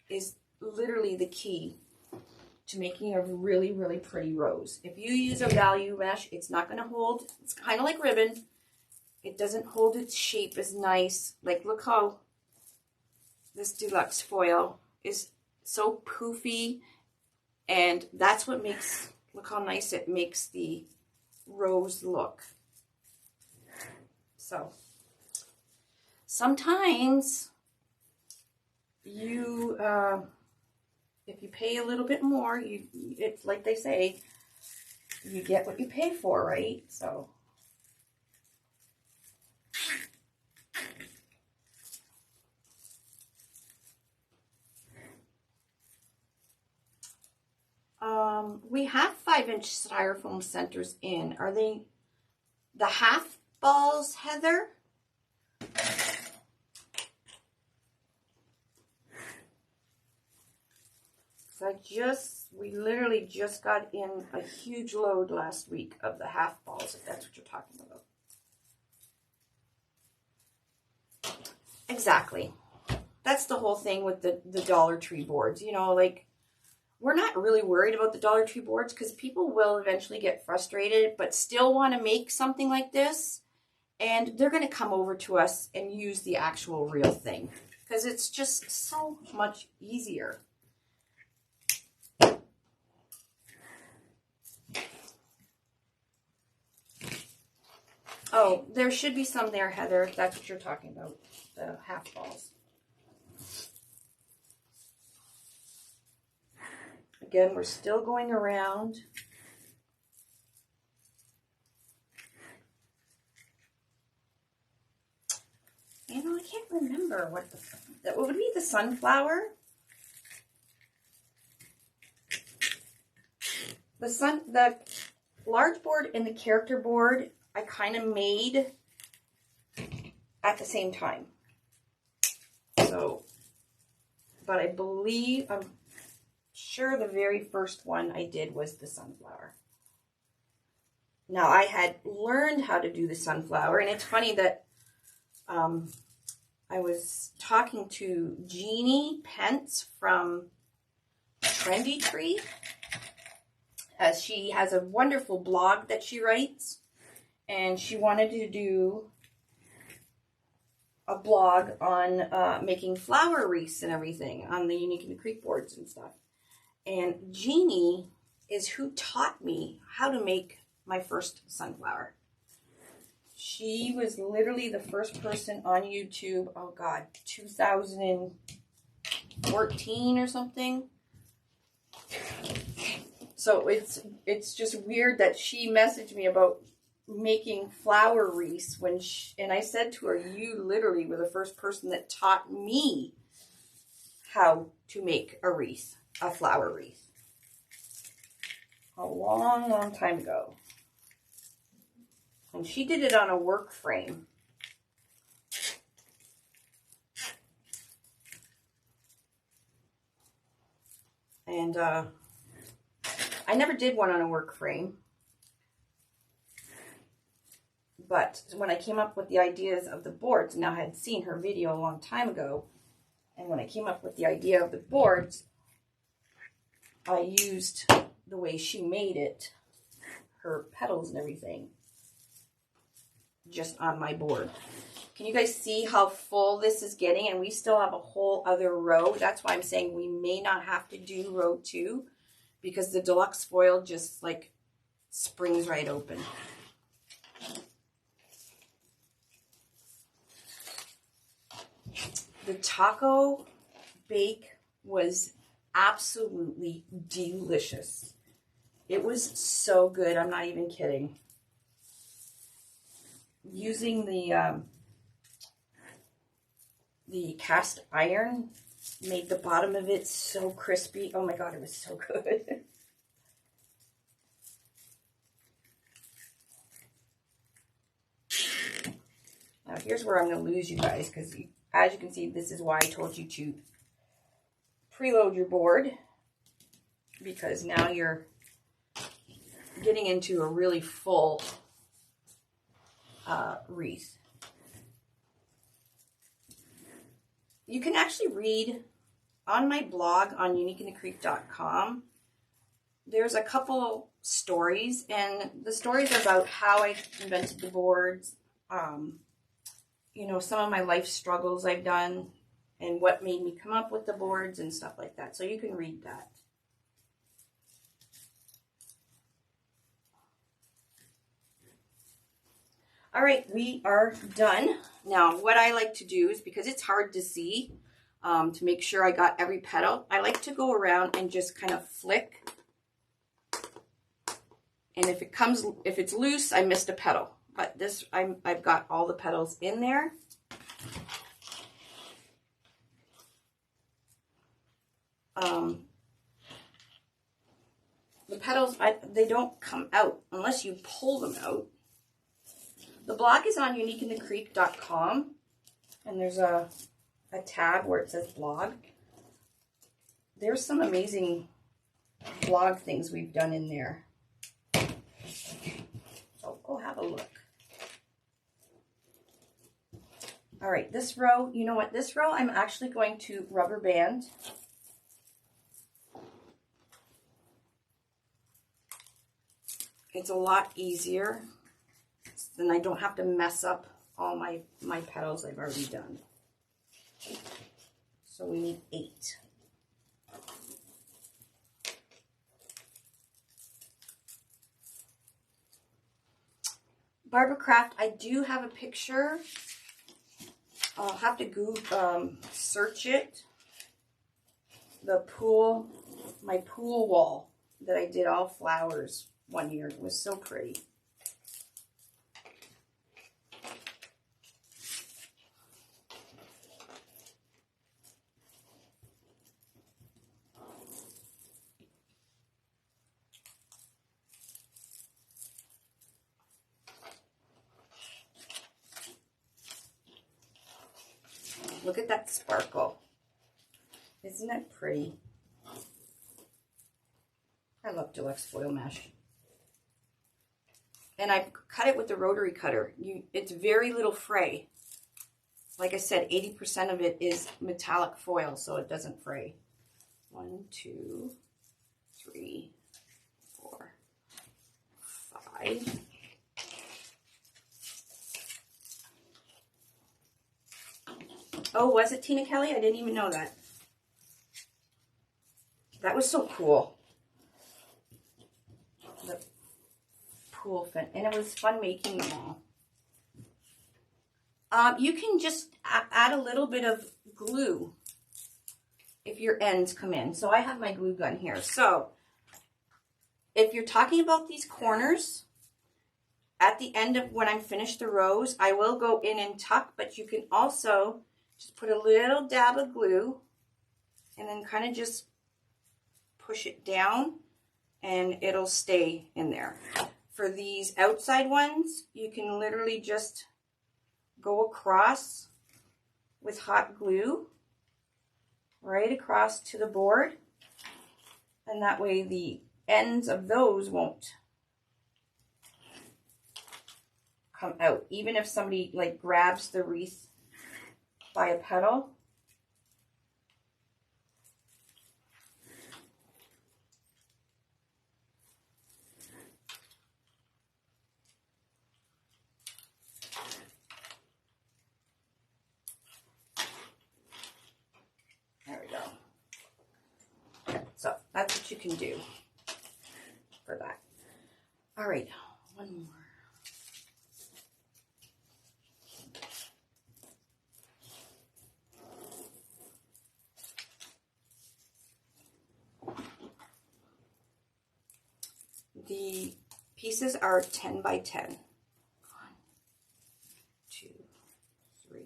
is literally the key to making a really, really pretty rose. If you use a value mesh, it's not going to hold. It's kind of like ribbon. It doesn't hold its shape as nice. Like, look how this deluxe foil is so poofy, and that's what makes, look how nice it makes the rose look. So sometimes you, if you pay a little bit more, it's like they say, you get what you pay for, right? So we have 5-inch styrofoam centers in. Are they the half balls, Heather? We literally just got in a huge load last week of the half balls, if that's what you're talking about. Exactly. That's the whole thing with the Dollar Tree boards. You know, like, we're not really worried about the Dollar Tree boards because people will eventually get frustrated, but still want to make something like this. And they're going to come over to us and use the actual real thing because it's just so much easier. Oh, there should be some there, Heather, if that's what you're talking about, the half balls. Again, we're still going around. You know, I can't remember what that would be. The sunflower. The large board and the character board I kind of made at the same time. So, but I believe, I'm sure the very first one I did was the sunflower. Now, I had learned how to do the sunflower, and it's funny that I was talking to Jeannie Pence from Trendy Tree, as she has a wonderful blog that she writes, and she wanted to do a blog on making flower wreaths and everything on the Unique in the Creek boards and stuff. And Jeannie is who taught me how to make my first sunflower. She was literally the first person on YouTube, oh God, 2014 or something. So it's just weird that she messaged me about making flower wreaths and I said to her, you literally were the first person that taught me how to make a wreath, a flower wreath. A long, long time ago. And she did it on a work frame. And I never did one on a work frame. But when I came up with the ideas of the boards, now I had seen her video a long time ago, and when I came up with the idea of the boards, I used the way she made it, her petals and everything, just on my board. Can you guys see how full this is getting? And we still have a whole other row. That's why I'm saying we may not have to do row 2, because the deluxe foil just like springs right open. The taco bake was absolutely delicious. It was so good. I'm not even kidding. Using the cast iron made the bottom of it so crispy. Oh my God, it was so good. Now here's where I'm going to lose you guys, because as you can see, this is why I told you to preload your board, because now you're getting into a really full wreath. You can actually read on my blog on uniqueinthecreek.com. There's a couple stories, and the stories are about how I invented the boards, you know, some of my life struggles I've done and what made me come up with the boards and stuff like that. So you can read that. All right, we are done. Now, what I like to do is, because it's hard to see, to make sure I got every petal, I like to go around and just kind of flick. And if it's loose, I missed a petal. But this, I've got all the petals in there. The petals, they don't come out unless you pull them out. The blog is on uniqueinthecreek.com, and there's a tab where it says blog. There's some amazing blog things we've done in there. So go have a look. All right, this row, you know what? This row I'm actually going to rubber band. It's a lot easier. Then I don't have to mess up all my petals I've already done. So we need 8. Barbara Craft, I do have a picture. I'll have to search it. The pool, my pool wall that I did all flowers one year. It was so pretty. Look at that sparkle. Isn't it pretty? I love deluxe foil mesh. And I've cut it with the rotary cutter. It's very little fray. Like I said, 80% of it is metallic foil, so it doesn't fray. 1, 2, 3, 4, 5. Oh, was it Tina Kelly? I didn't even know that. That was so cool. The pool fin, and it was fun making them all. You can just add a little bit of glue if your ends come in. So I have my glue gun here. So if you're talking about these corners, at the end of when I'm finished the rows, I will go in and tuck, but you can also just put a little dab of glue and then kind of just push it down and it'll stay in there. For these outside ones, you can literally just go across with hot glue right across to the board, and that way the ends of those won't come out. Even if somebody like grabs the wreath by a petal, there we go. So that's what you can do for that. All right, one more. The pieces are 10 by 10. 1, 2, 3,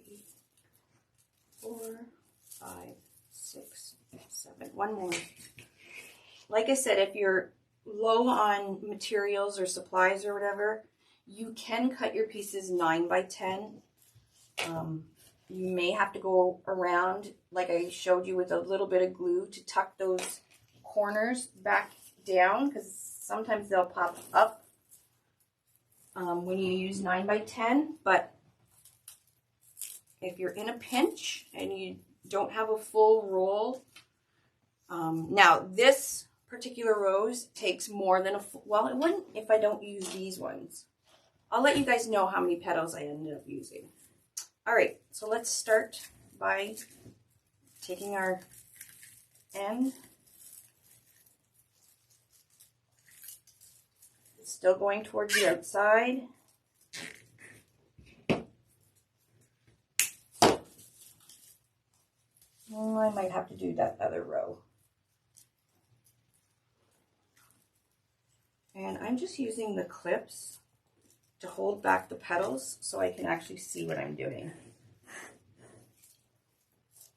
4, 5, 6, 7. One more. Like I said, if you're low on materials or supplies or whatever, you can cut your pieces 9 by 10. You may have to go around, like I showed you, with a little bit of glue to tuck those corners back down, because sometimes they'll pop up when you use 9 by 10. But if you're in a pinch and you don't have a full roll, now this particular rose takes more than a full, well, it wouldn't if I don't use these ones. I'll let you guys know how many petals I ended up using. All right, so let's start by taking our end. It's still going towards the outside. Oh, I might have to do that other row. And I'm just using the clips to hold back the petals so I can actually see what I'm doing.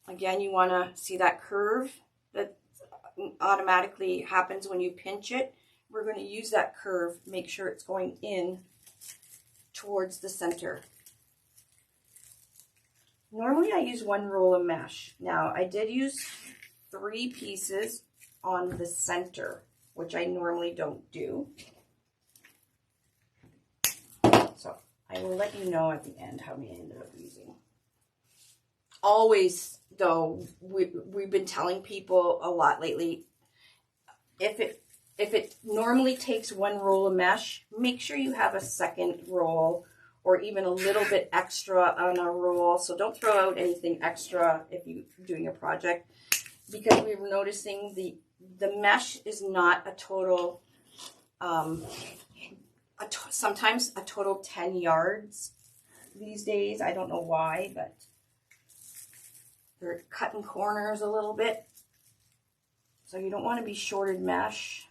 Again, you want to see that curve that automatically happens when you pinch it. We're going to use that curve, make sure it's going in towards the center. Normally I use one roll of mesh. Now I did use 3 pieces on the center, which I normally don't do. So I will let you know at the end how many I ended up using. Always, though, we've been telling people a lot lately, if it normally takes 1 roll of mesh, make sure you have a second roll or even a little bit extra on a roll. So don't throw out anything extra if you're doing a project, because we were noticing the mesh is not a total, sometimes a total 10 yards these days. I don't know why, but they're cutting corners a little bit. So you don't want to be shorted mesh.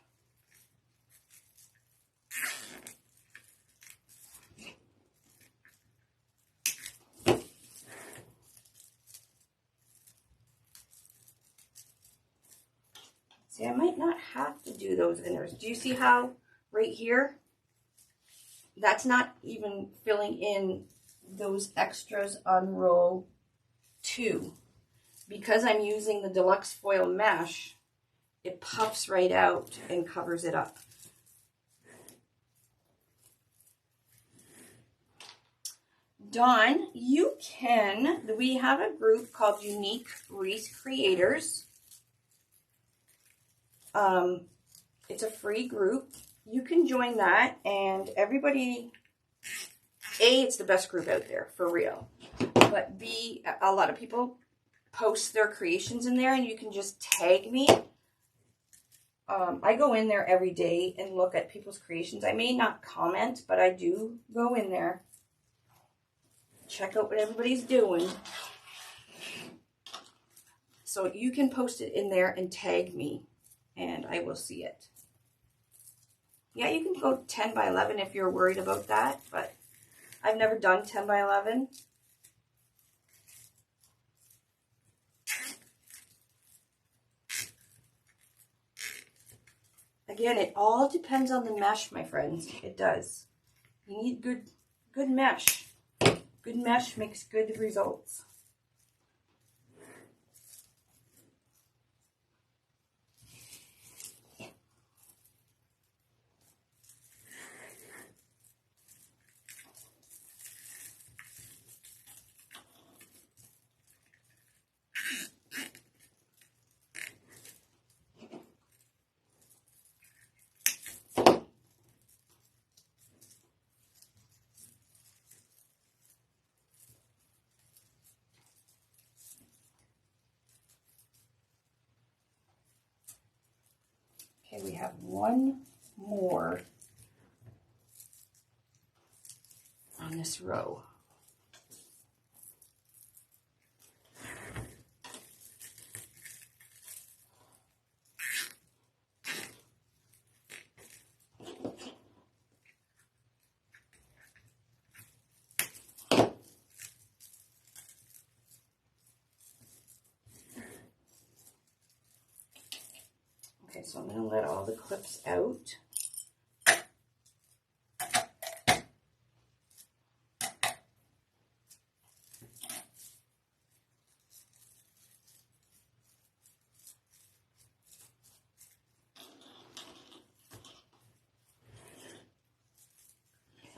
See, I might not have to do those inners. Do you see how right here, that's not even filling in those extras on row 2. Because I'm using the deluxe foil mesh, it puffs right out and covers it up. Dawn, you can, we have a group called Unique Wreath Creators. It's a free group. You can join that, and everybody, A, it's the best group out there, for real. But B, a lot of people post their creations in there, and you can just tag me. I go in there every day and look at people's creations. I may not comment, but I do go in there, check out what everybody's doing. So you can post it in there and tag me, and I will see it. Yeah, you can go 10 by 11 if you're worried about that, but I've never done 10 by 11. Again, it all depends on the mesh, my friends. It does. You need good mesh. Good mesh makes good results. Okay, we have one more on this row. Okay, so I'm going to let all the clips out.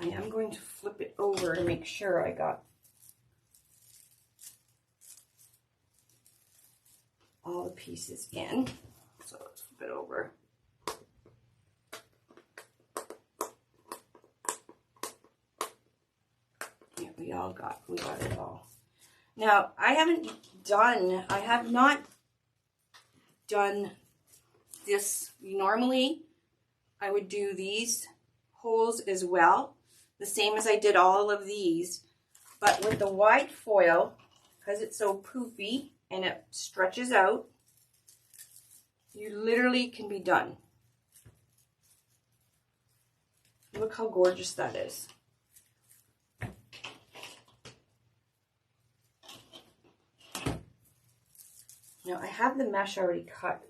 I am going to flip it over to make sure I got all the pieces in. So let's flip it over. Yeah, we got it all. Now, I have not done this. Normally, I would do these holes as well, the same as I did all of these. But with the wide foil, because it's so poofy and it stretches out, you literally can be done. Look how gorgeous that is. Now, I have the mesh already cut.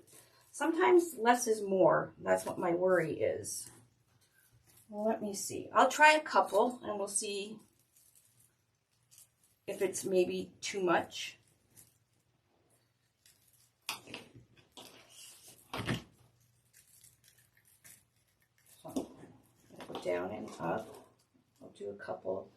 Sometimes less is more. That's what my worry is. Well, let me see. I'll try a couple and we'll see if it's maybe too much. So, I'm going to go down and up. I'll do a couple.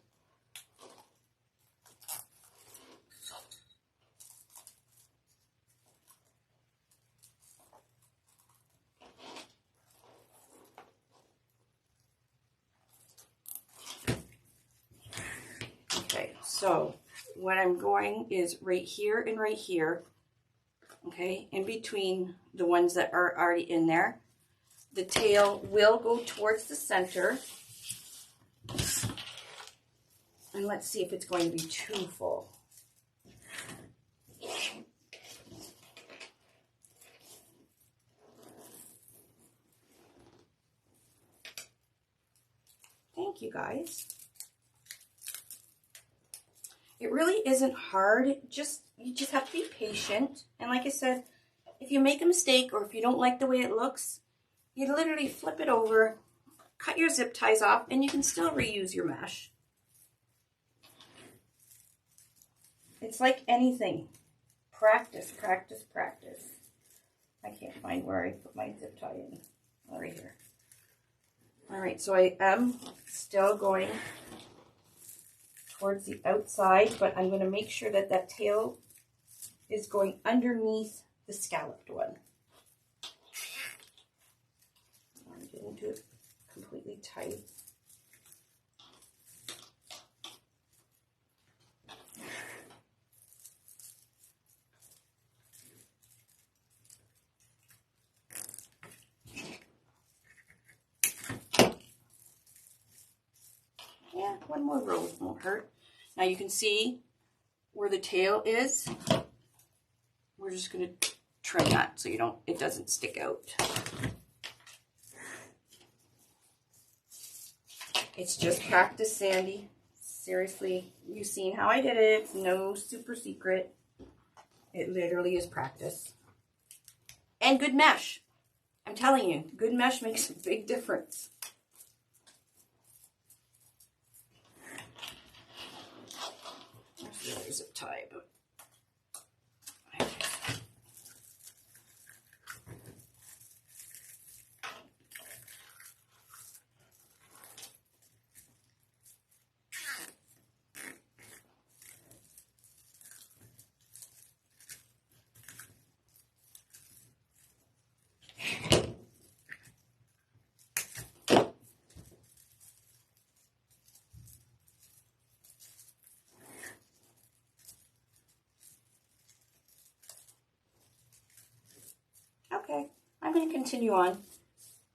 Okay, so what I'm going is right here and right here, okay, in between the ones that are already in there. The tail will go towards the center. And let's see if it's going to be too full. Thank you, guys. It really isn't hard. You just have to be patient. And like I said, if you make a mistake or if you don't like the way it looks, you literally flip it over, cut your zip ties off, and you can still reuse your mesh. It's like anything. Practice, practice, practice. I can't find where I put my zip tie in. Oh, right here. All right, so I am still going towards the outside, but I'm going to make sure that that tail is going underneath the scalloped one. I didn't do it completely tight. Yeah, one more row won't hurt. Now you can see where the tail is. We're just going to trim that so it doesn't stick out. It's just practice, Sandy. Seriously, you've seen how I did it. It's no super secret. It literally is practice. And good mesh. I'm telling you, good mesh makes a big difference. There's the other zip tie, but okay, I'm going to continue on.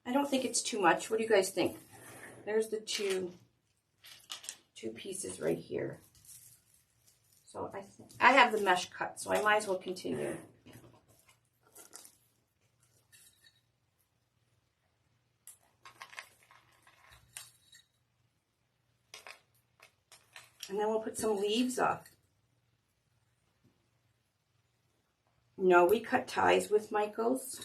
I don't think it's too much. What do you guys think? There's the two pieces right here. So I have the mesh cut, so I might as well continue. And then we'll put some leaves up. No, we cut ties with Michaels,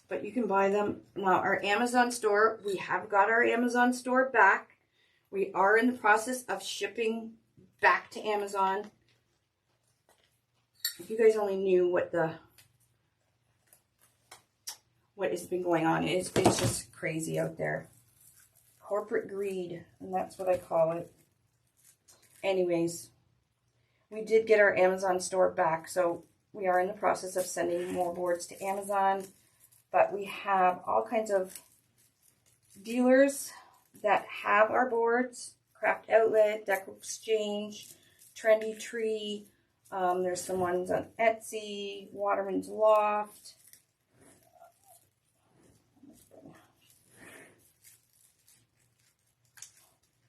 but you can buy them. Now, our Amazon store, we have got our Amazon store back. We are in the process of shipping back to Amazon. If you guys only knew what has been going on, it's just crazy out there. Corporate greed, and that's what I call it. Anyways, we did get our Amazon store back, so we are in the process of sending more boards to Amazon, but we have all kinds of dealers that have our boards, Craft Outlet, Deco Exchange, Trendy Tree. There's some ones on Etsy, Waterman's Loft.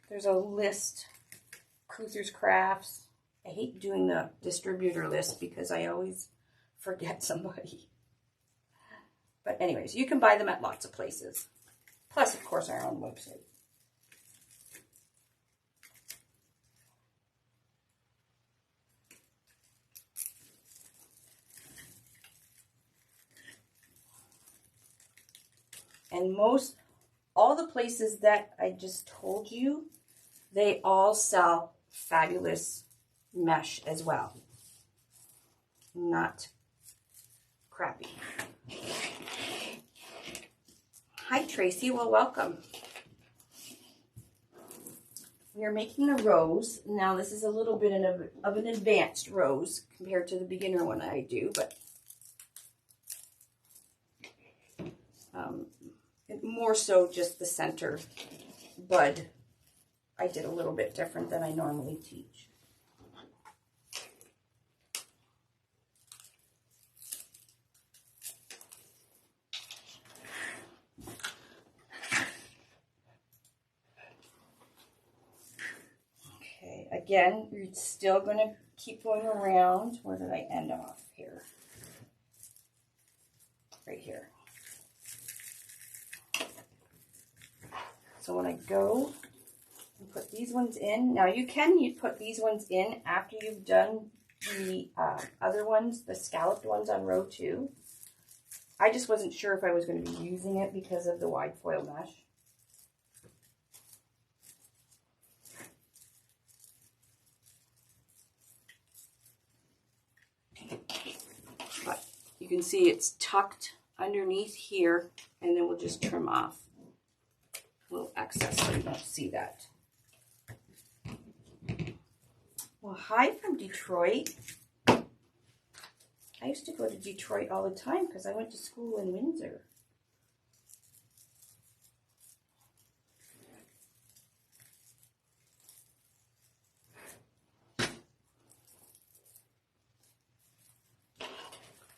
There's a list, Cruiser's Crafts. I hate doing the distributor list because I always forget somebody. But anyways, you can buy them at lots of places. Plus, of course, our own website. And all the places that I just told you, they all sell fabulous mesh as well. Not crappy. Hi, Tracy. Well, welcome. We are making a rose. Now, this is a little bit of an advanced rose compared to the beginner one I do, but more so just the center bud. I did a little bit different than I normally teach. Okay, again, you're still going to keep going around. Where did I end off here? Right here. So when I go and put these ones in, now you put these ones in after you've done the other ones, the scalloped ones on row 2. I just wasn't sure if I was going to be using it because of the wide foil mesh. But you can see it's tucked underneath here, and then we'll just trim off a little excess so you don't see that. Well, hi from Detroit. I used to go to Detroit all the time because I went to school in Windsor.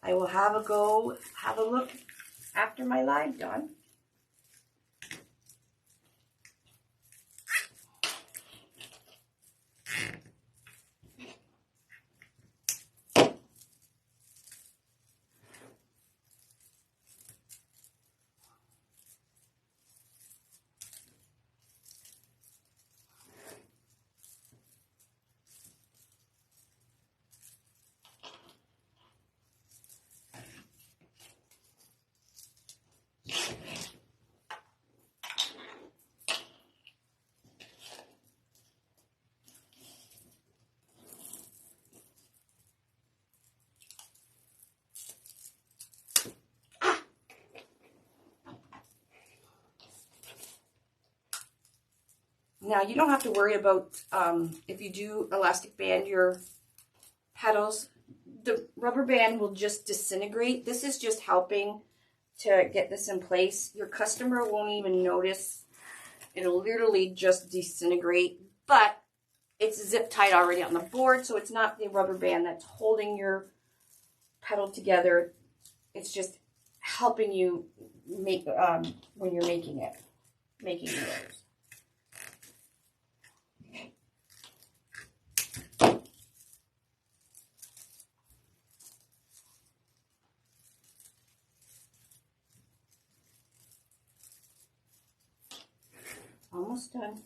I will have a look after my live done. Now, you don't have to worry about if you do elastic band your petals. The rubber band will just disintegrate. This is just helping to get this in place. Your customer won't even notice. It'll literally just disintegrate, but it's zip tied already on the board, so it's not the rubber band that's holding your petal together. It's just helping you make when you're making the rose. Almost done.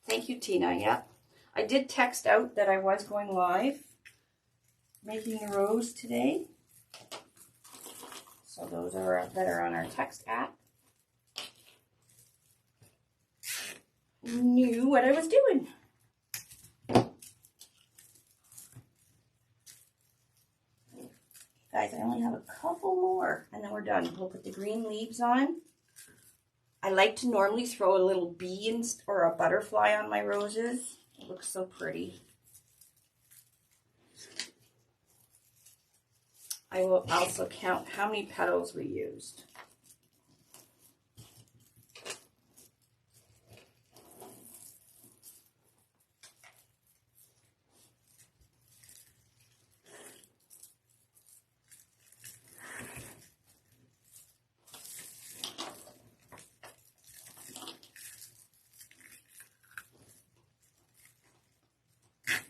Thank you, Tina. Yeah. I did text out that I was going live making the rose today. So those that are on our text app knew what I was doing. guys. I only have a couple more, and then we're done. We'll put the green leaves on. I like to normally throw a little bee or a butterfly on my roses. It looks so pretty. I will also count how many petals we used.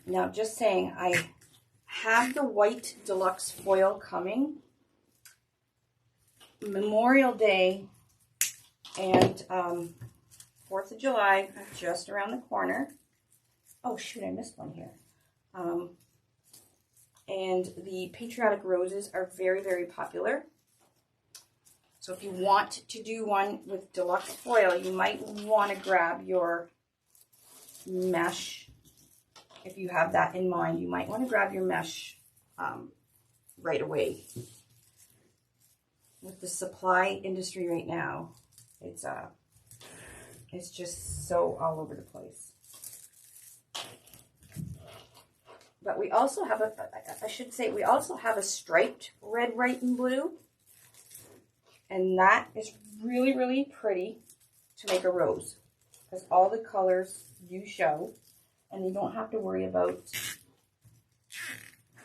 Now, just saying, I have the white deluxe foil coming. Memorial Day and 4th of July are just around the corner. Oh, shoot, I missed one here. And the patriotic roses are very, very popular. So if you want to do one with deluxe foil, you might want to grab your mesh. If you have that in mind, you might want to grab your mesh right away. With the supply industry right now, it's just so all over the place. But we also have we also have a striped red, white, and blue. And that is really, really pretty to make a rose, because all the colors do show. And you don't have to worry about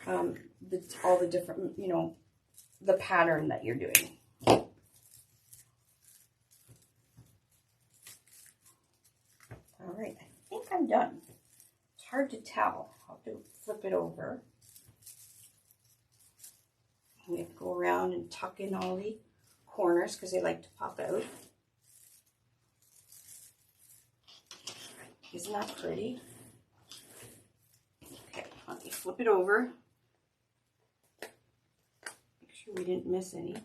all the different, the pattern that you're doing. All right, I think I'm done. It's hard to tell. I'll have to flip it over. We have to go around and tuck in all the corners because they like to pop out. Isn't that pretty? Let me flip it over. Make sure we didn't miss any.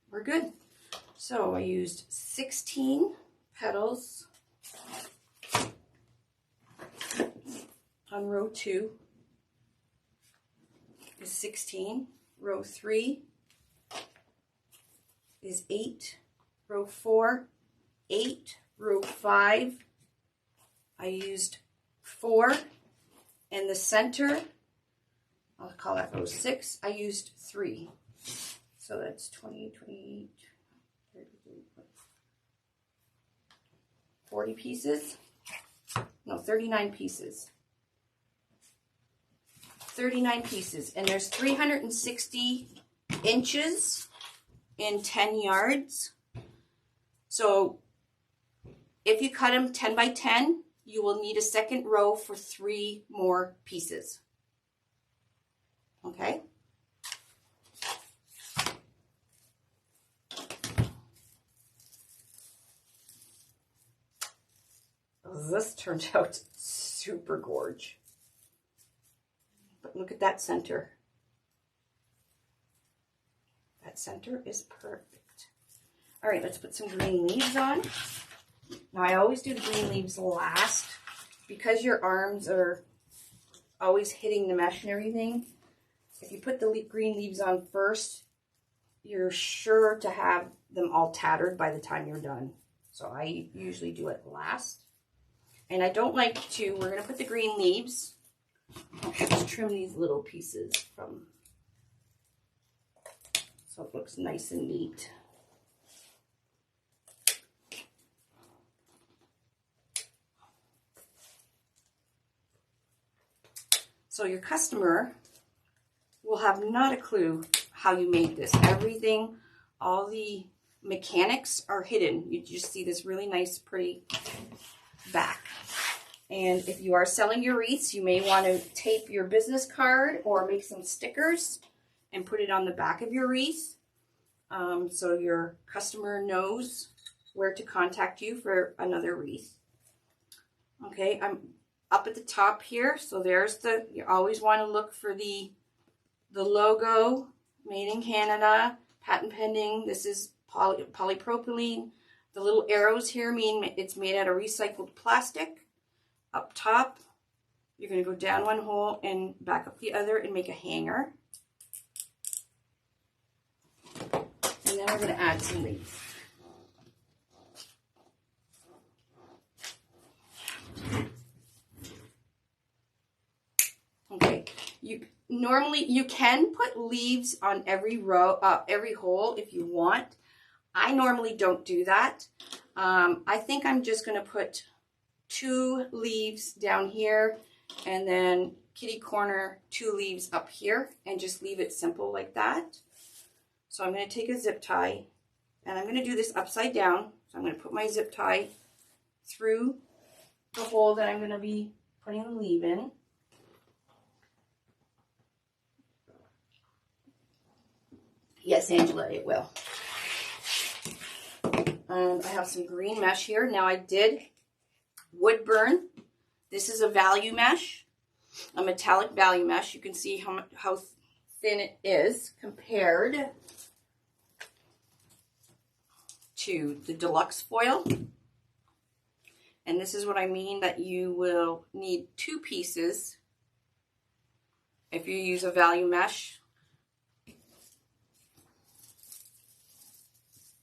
We're good. So I used 16 petals on row 2 is 16. Row 3 is 8. Row 4, 8. Row 5, I used 4, and the center, I'll call that row 6, I used 3. So that's 20, 28, 30, 40 pieces. No, 39 pieces. 39 pieces, and there's 360 inches in 10 yards. So if you cut them 10 by 10, you will need a second row for 3 more pieces. Okay? This turned out super gorge. But look at that center. That center is perfect. All right, let's put some green leaves on. Now, I always do the green leaves last because your arms are always hitting the mesh and everything. If you put the green leaves on first, you're sure to have them all tattered by the time you're done. So I usually do it last. And I don't like to, we're going to put the green leaves. I'll just trim these little pieces from, so it looks nice and neat. So your customer will have not a clue how you made this. Everything, all the mechanics are hidden. You just see this really nice, pretty back. And if you are selling your wreaths, you may want to tape your business card or make some stickers and put it on the back of your wreath so your customer knows where to contact you for another wreath. Okay, I'm up at the top here, so there's you always want to look for the logo, made in Canada, patent pending. This is polypropylene. The little arrows here mean it's made out of recycled plastic. Up top, You're going to go down one hole and back up the other and make a hanger. And then we're going to add some leaves. Okay, normally you can put leaves on every row, every hole if you want. I normally don't do that. I think I'm just going to put 2 leaves down here and then kitty corner 2 leaves up here and just leave it simple like that. So I'm going to take a zip tie and I'm going to do this upside down. So I'm going to put my zip tie through the hole that I'm going to be putting the leaf in. Yes, Angela, it will. I have some green mesh here. Now I did wood burn. This is a value mesh, a metallic value mesh. You can see how thin it is compared to the deluxe foil. And this is what I mean, that you will need 2 pieces if you use a value mesh.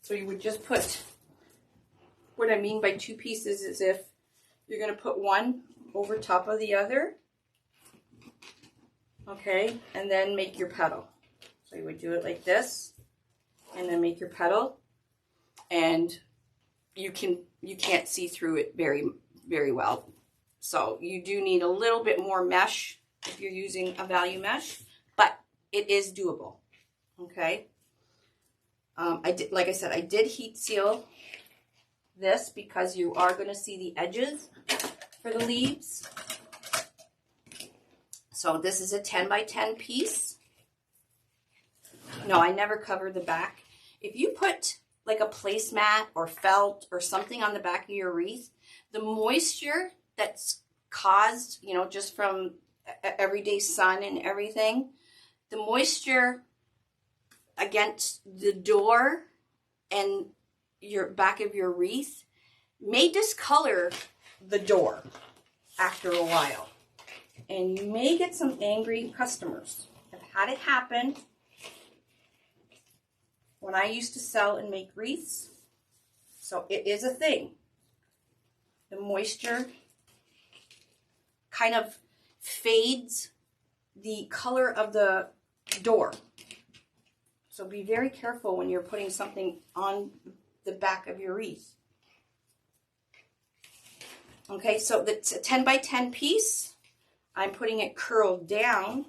So you would just put, what I mean by 2 pieces is if you're going to put one over top of the other, okay, and then make your petal. So you would do it like this, and then make your petal, and you can't see through it very, very well. So you do need a little bit more mesh if you're using a value mesh, but it is doable, okay. Like I said, I did heat seal this because you are going to see the edges for the leaves. So this is a 10 by 10 piece. No, I never cover the back. If you put like a placemat or felt or something on the back of your wreath, the moisture that's caused, you know, just from everyday sun and everything, the moisture against the door and your back of your wreath may discolor the door after a while. And you may get some angry customers. I've had it happen when I used to sell and make wreaths. So it is a thing. The moisture kind of fades the color of the door. So be very careful when you're putting something on the back of your wreath. Okay, so that's a 10 by 10 piece. I'm putting it curled down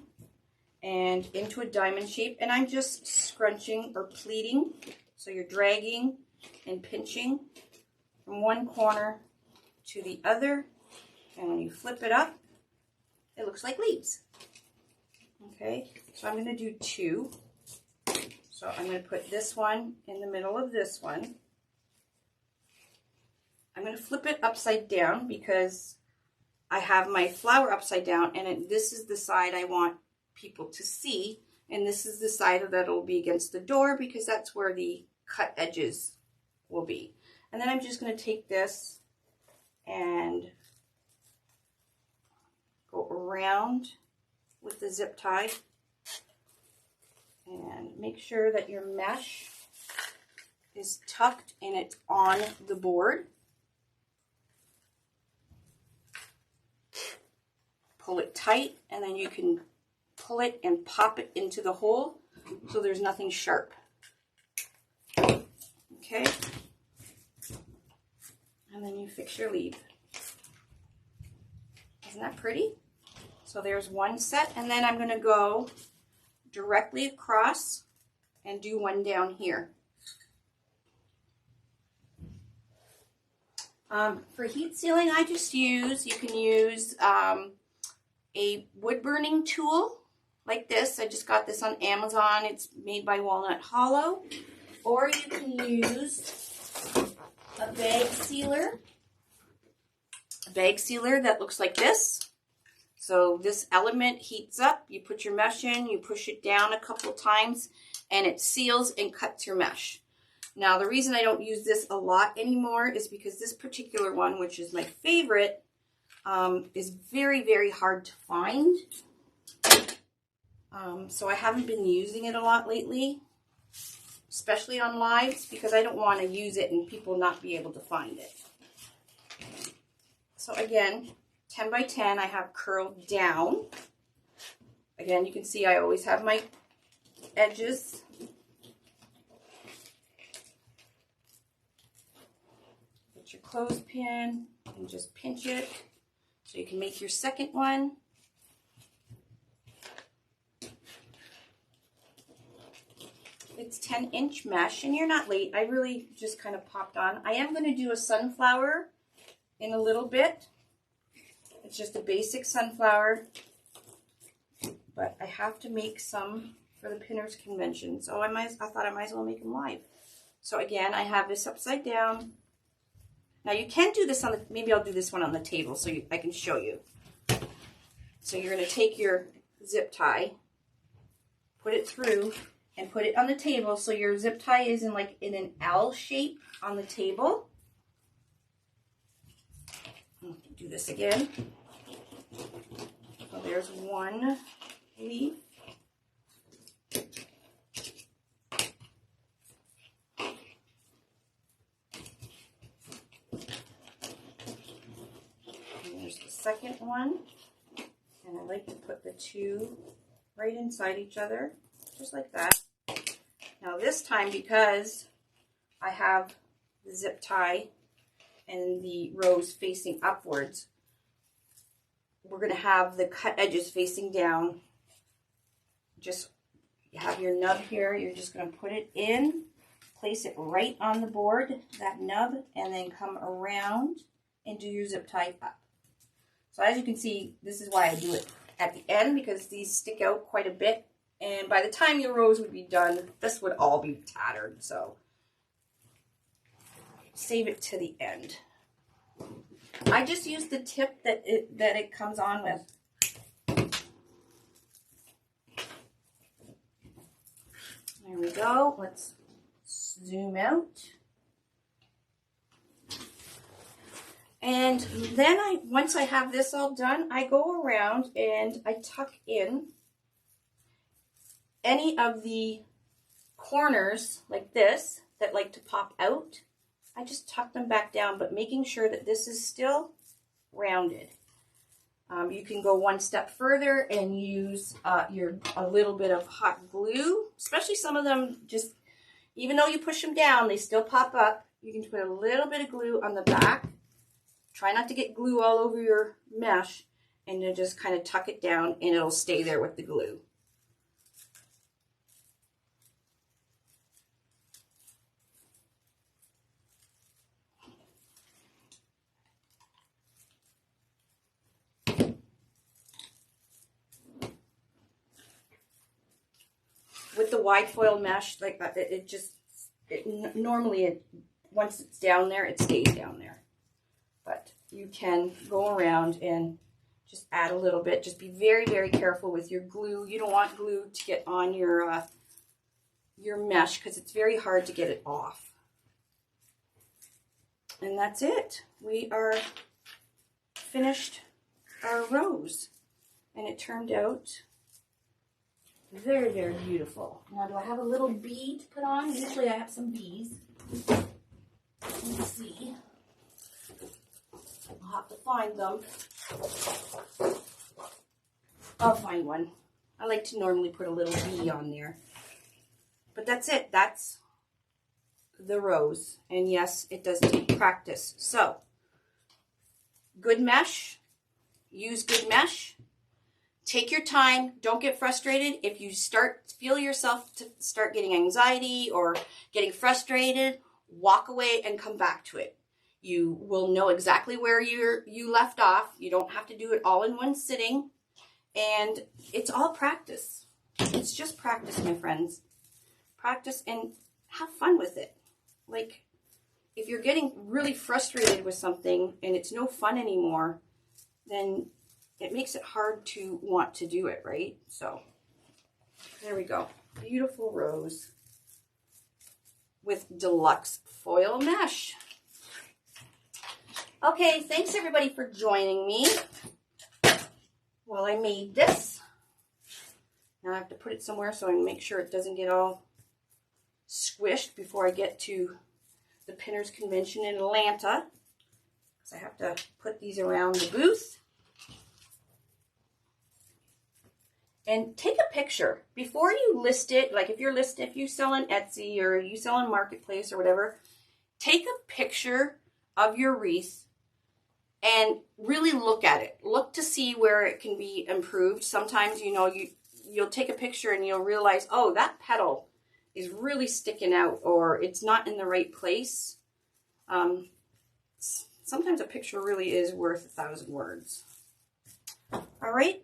and into a diamond shape, and I'm just scrunching or pleating. So you're dragging and pinching from one corner to the other, and when you flip it up, it looks like leaves. Okay, so I'm going to do 2. So I'm going to put this one in the middle of this one. I'm going to flip it upside down because I have my flower upside down, and this is the side I want people to see, and this is the side that will be against the door because that's where the cut edges will be. And then I'm just going to take this and go around with the zip tie. And make sure that your mesh is tucked and it's on the board. Pull it tight, and then you can pull it and pop it into the hole so there's nothing sharp. Okay. And then you fix your leaf. Isn't that pretty? So there's one set, and then I'm going to go directly across and do one down here. For heat sealing, I just use, you can use a wood burning tool like this. I just got this on Amazon. It's made by Walnut Hollow. Or you can use a bag sealer. A bag sealer that looks like this. So this element heats up, you put your mesh in, you push it down a couple times, and it seals and cuts your mesh. Now, the reason I don't use this a lot anymore is because this particular one, which is my favorite, is very, very hard to find. So I haven't been using it a lot lately, especially on lives, because I don't want to use it and people not be able to find it. So again, 10 by 10 I have curled down. Again, you can see I always have my edges. Get your clothespin and just pinch it so you can make your second one. It's 10-inch mesh, and you're not late. I really just kind of popped on. I am going to do a sunflower in a little bit. It's just a basic sunflower, but I have to make some for the Pinners Convention. So I thought I might as well make them live. So again, I have this upside down. Now you can do this on the, maybe I'll do this one on the table so I can show you. So you're going to take your zip tie, put it through, and put it on the table so your zip tie is in an L shape on the table. I'll do this again. So there's one leaf. And there's the second one. And I like to put the two right inside each other, just like that. Now this time, because I have the zip tie and the rose facing upwards, we're going to have the cut edges facing down. Just you have your nub here, you're just going to put it in, place it right on the board, that nub, and then come around and do your zip tie up. So as you can see, this is why I do it at the end, because these stick out quite a bit. And by the time your rose would be done, this would all be tattered. So save it to the end. I just use the tip that it comes on with. There we go. Let's zoom out. And then once I have this all done, I go around and I tuck in any of the corners like this that like to pop out. I just tuck them back down, but making sure that this is still rounded. You can go one step further and use a little bit of hot glue, especially some of them just, even though you push them down, they still pop up. You can put a little bit of glue on the back. Try not to get glue all over your mesh, and then just kind of tuck it down and it'll stay there with the glue. With the wide foil mesh, like normally once it's down there, it stays down there. But you can go around and just add a little bit. Just be very, very careful with your glue. You don't want glue to get on your mesh, because it's very hard to get it off. And that's it. We are finished our rose, and it turned out very, very beautiful. Now, do I have a little bee to put on? Usually I have some bees. Let's see. I'll have to find them. I'll find one. I like to normally put a little bee on there. But that's it. That's the rose. And yes, it does take practice. So, good mesh. Use good mesh. Take your time. Don't get frustrated. If you feel yourself to start getting anxiety or getting frustrated, walk away and come back to it. You will know exactly where you left off. You don't have to do it all in one sitting. And it's all practice. It's just practice, my friends. Practice and have fun with it. Like, if you're getting really frustrated with something and it's no fun anymore, then it makes it hard to want to do it, right? So, there we go. Beautiful rose with deluxe foil mesh. Okay, thanks everybody for joining me while I made this. Now I have to put it somewhere so I can make sure it doesn't get all squished before I get to the Pinners Convention in Atlanta. So I have to put these around the booth. And take a picture before you list it. Like if you sell on Etsy or you sell on Marketplace or whatever, take a picture of your wreath and really look at it. Look to see where it can be improved. Sometimes, you know, you'll take a picture and you'll realize, oh, that petal is really sticking out, or it's not in the right place. Sometimes a picture really is worth 1,000 words. All right,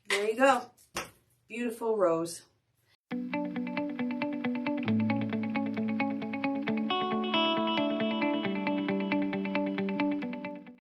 there you go. Beautiful rose.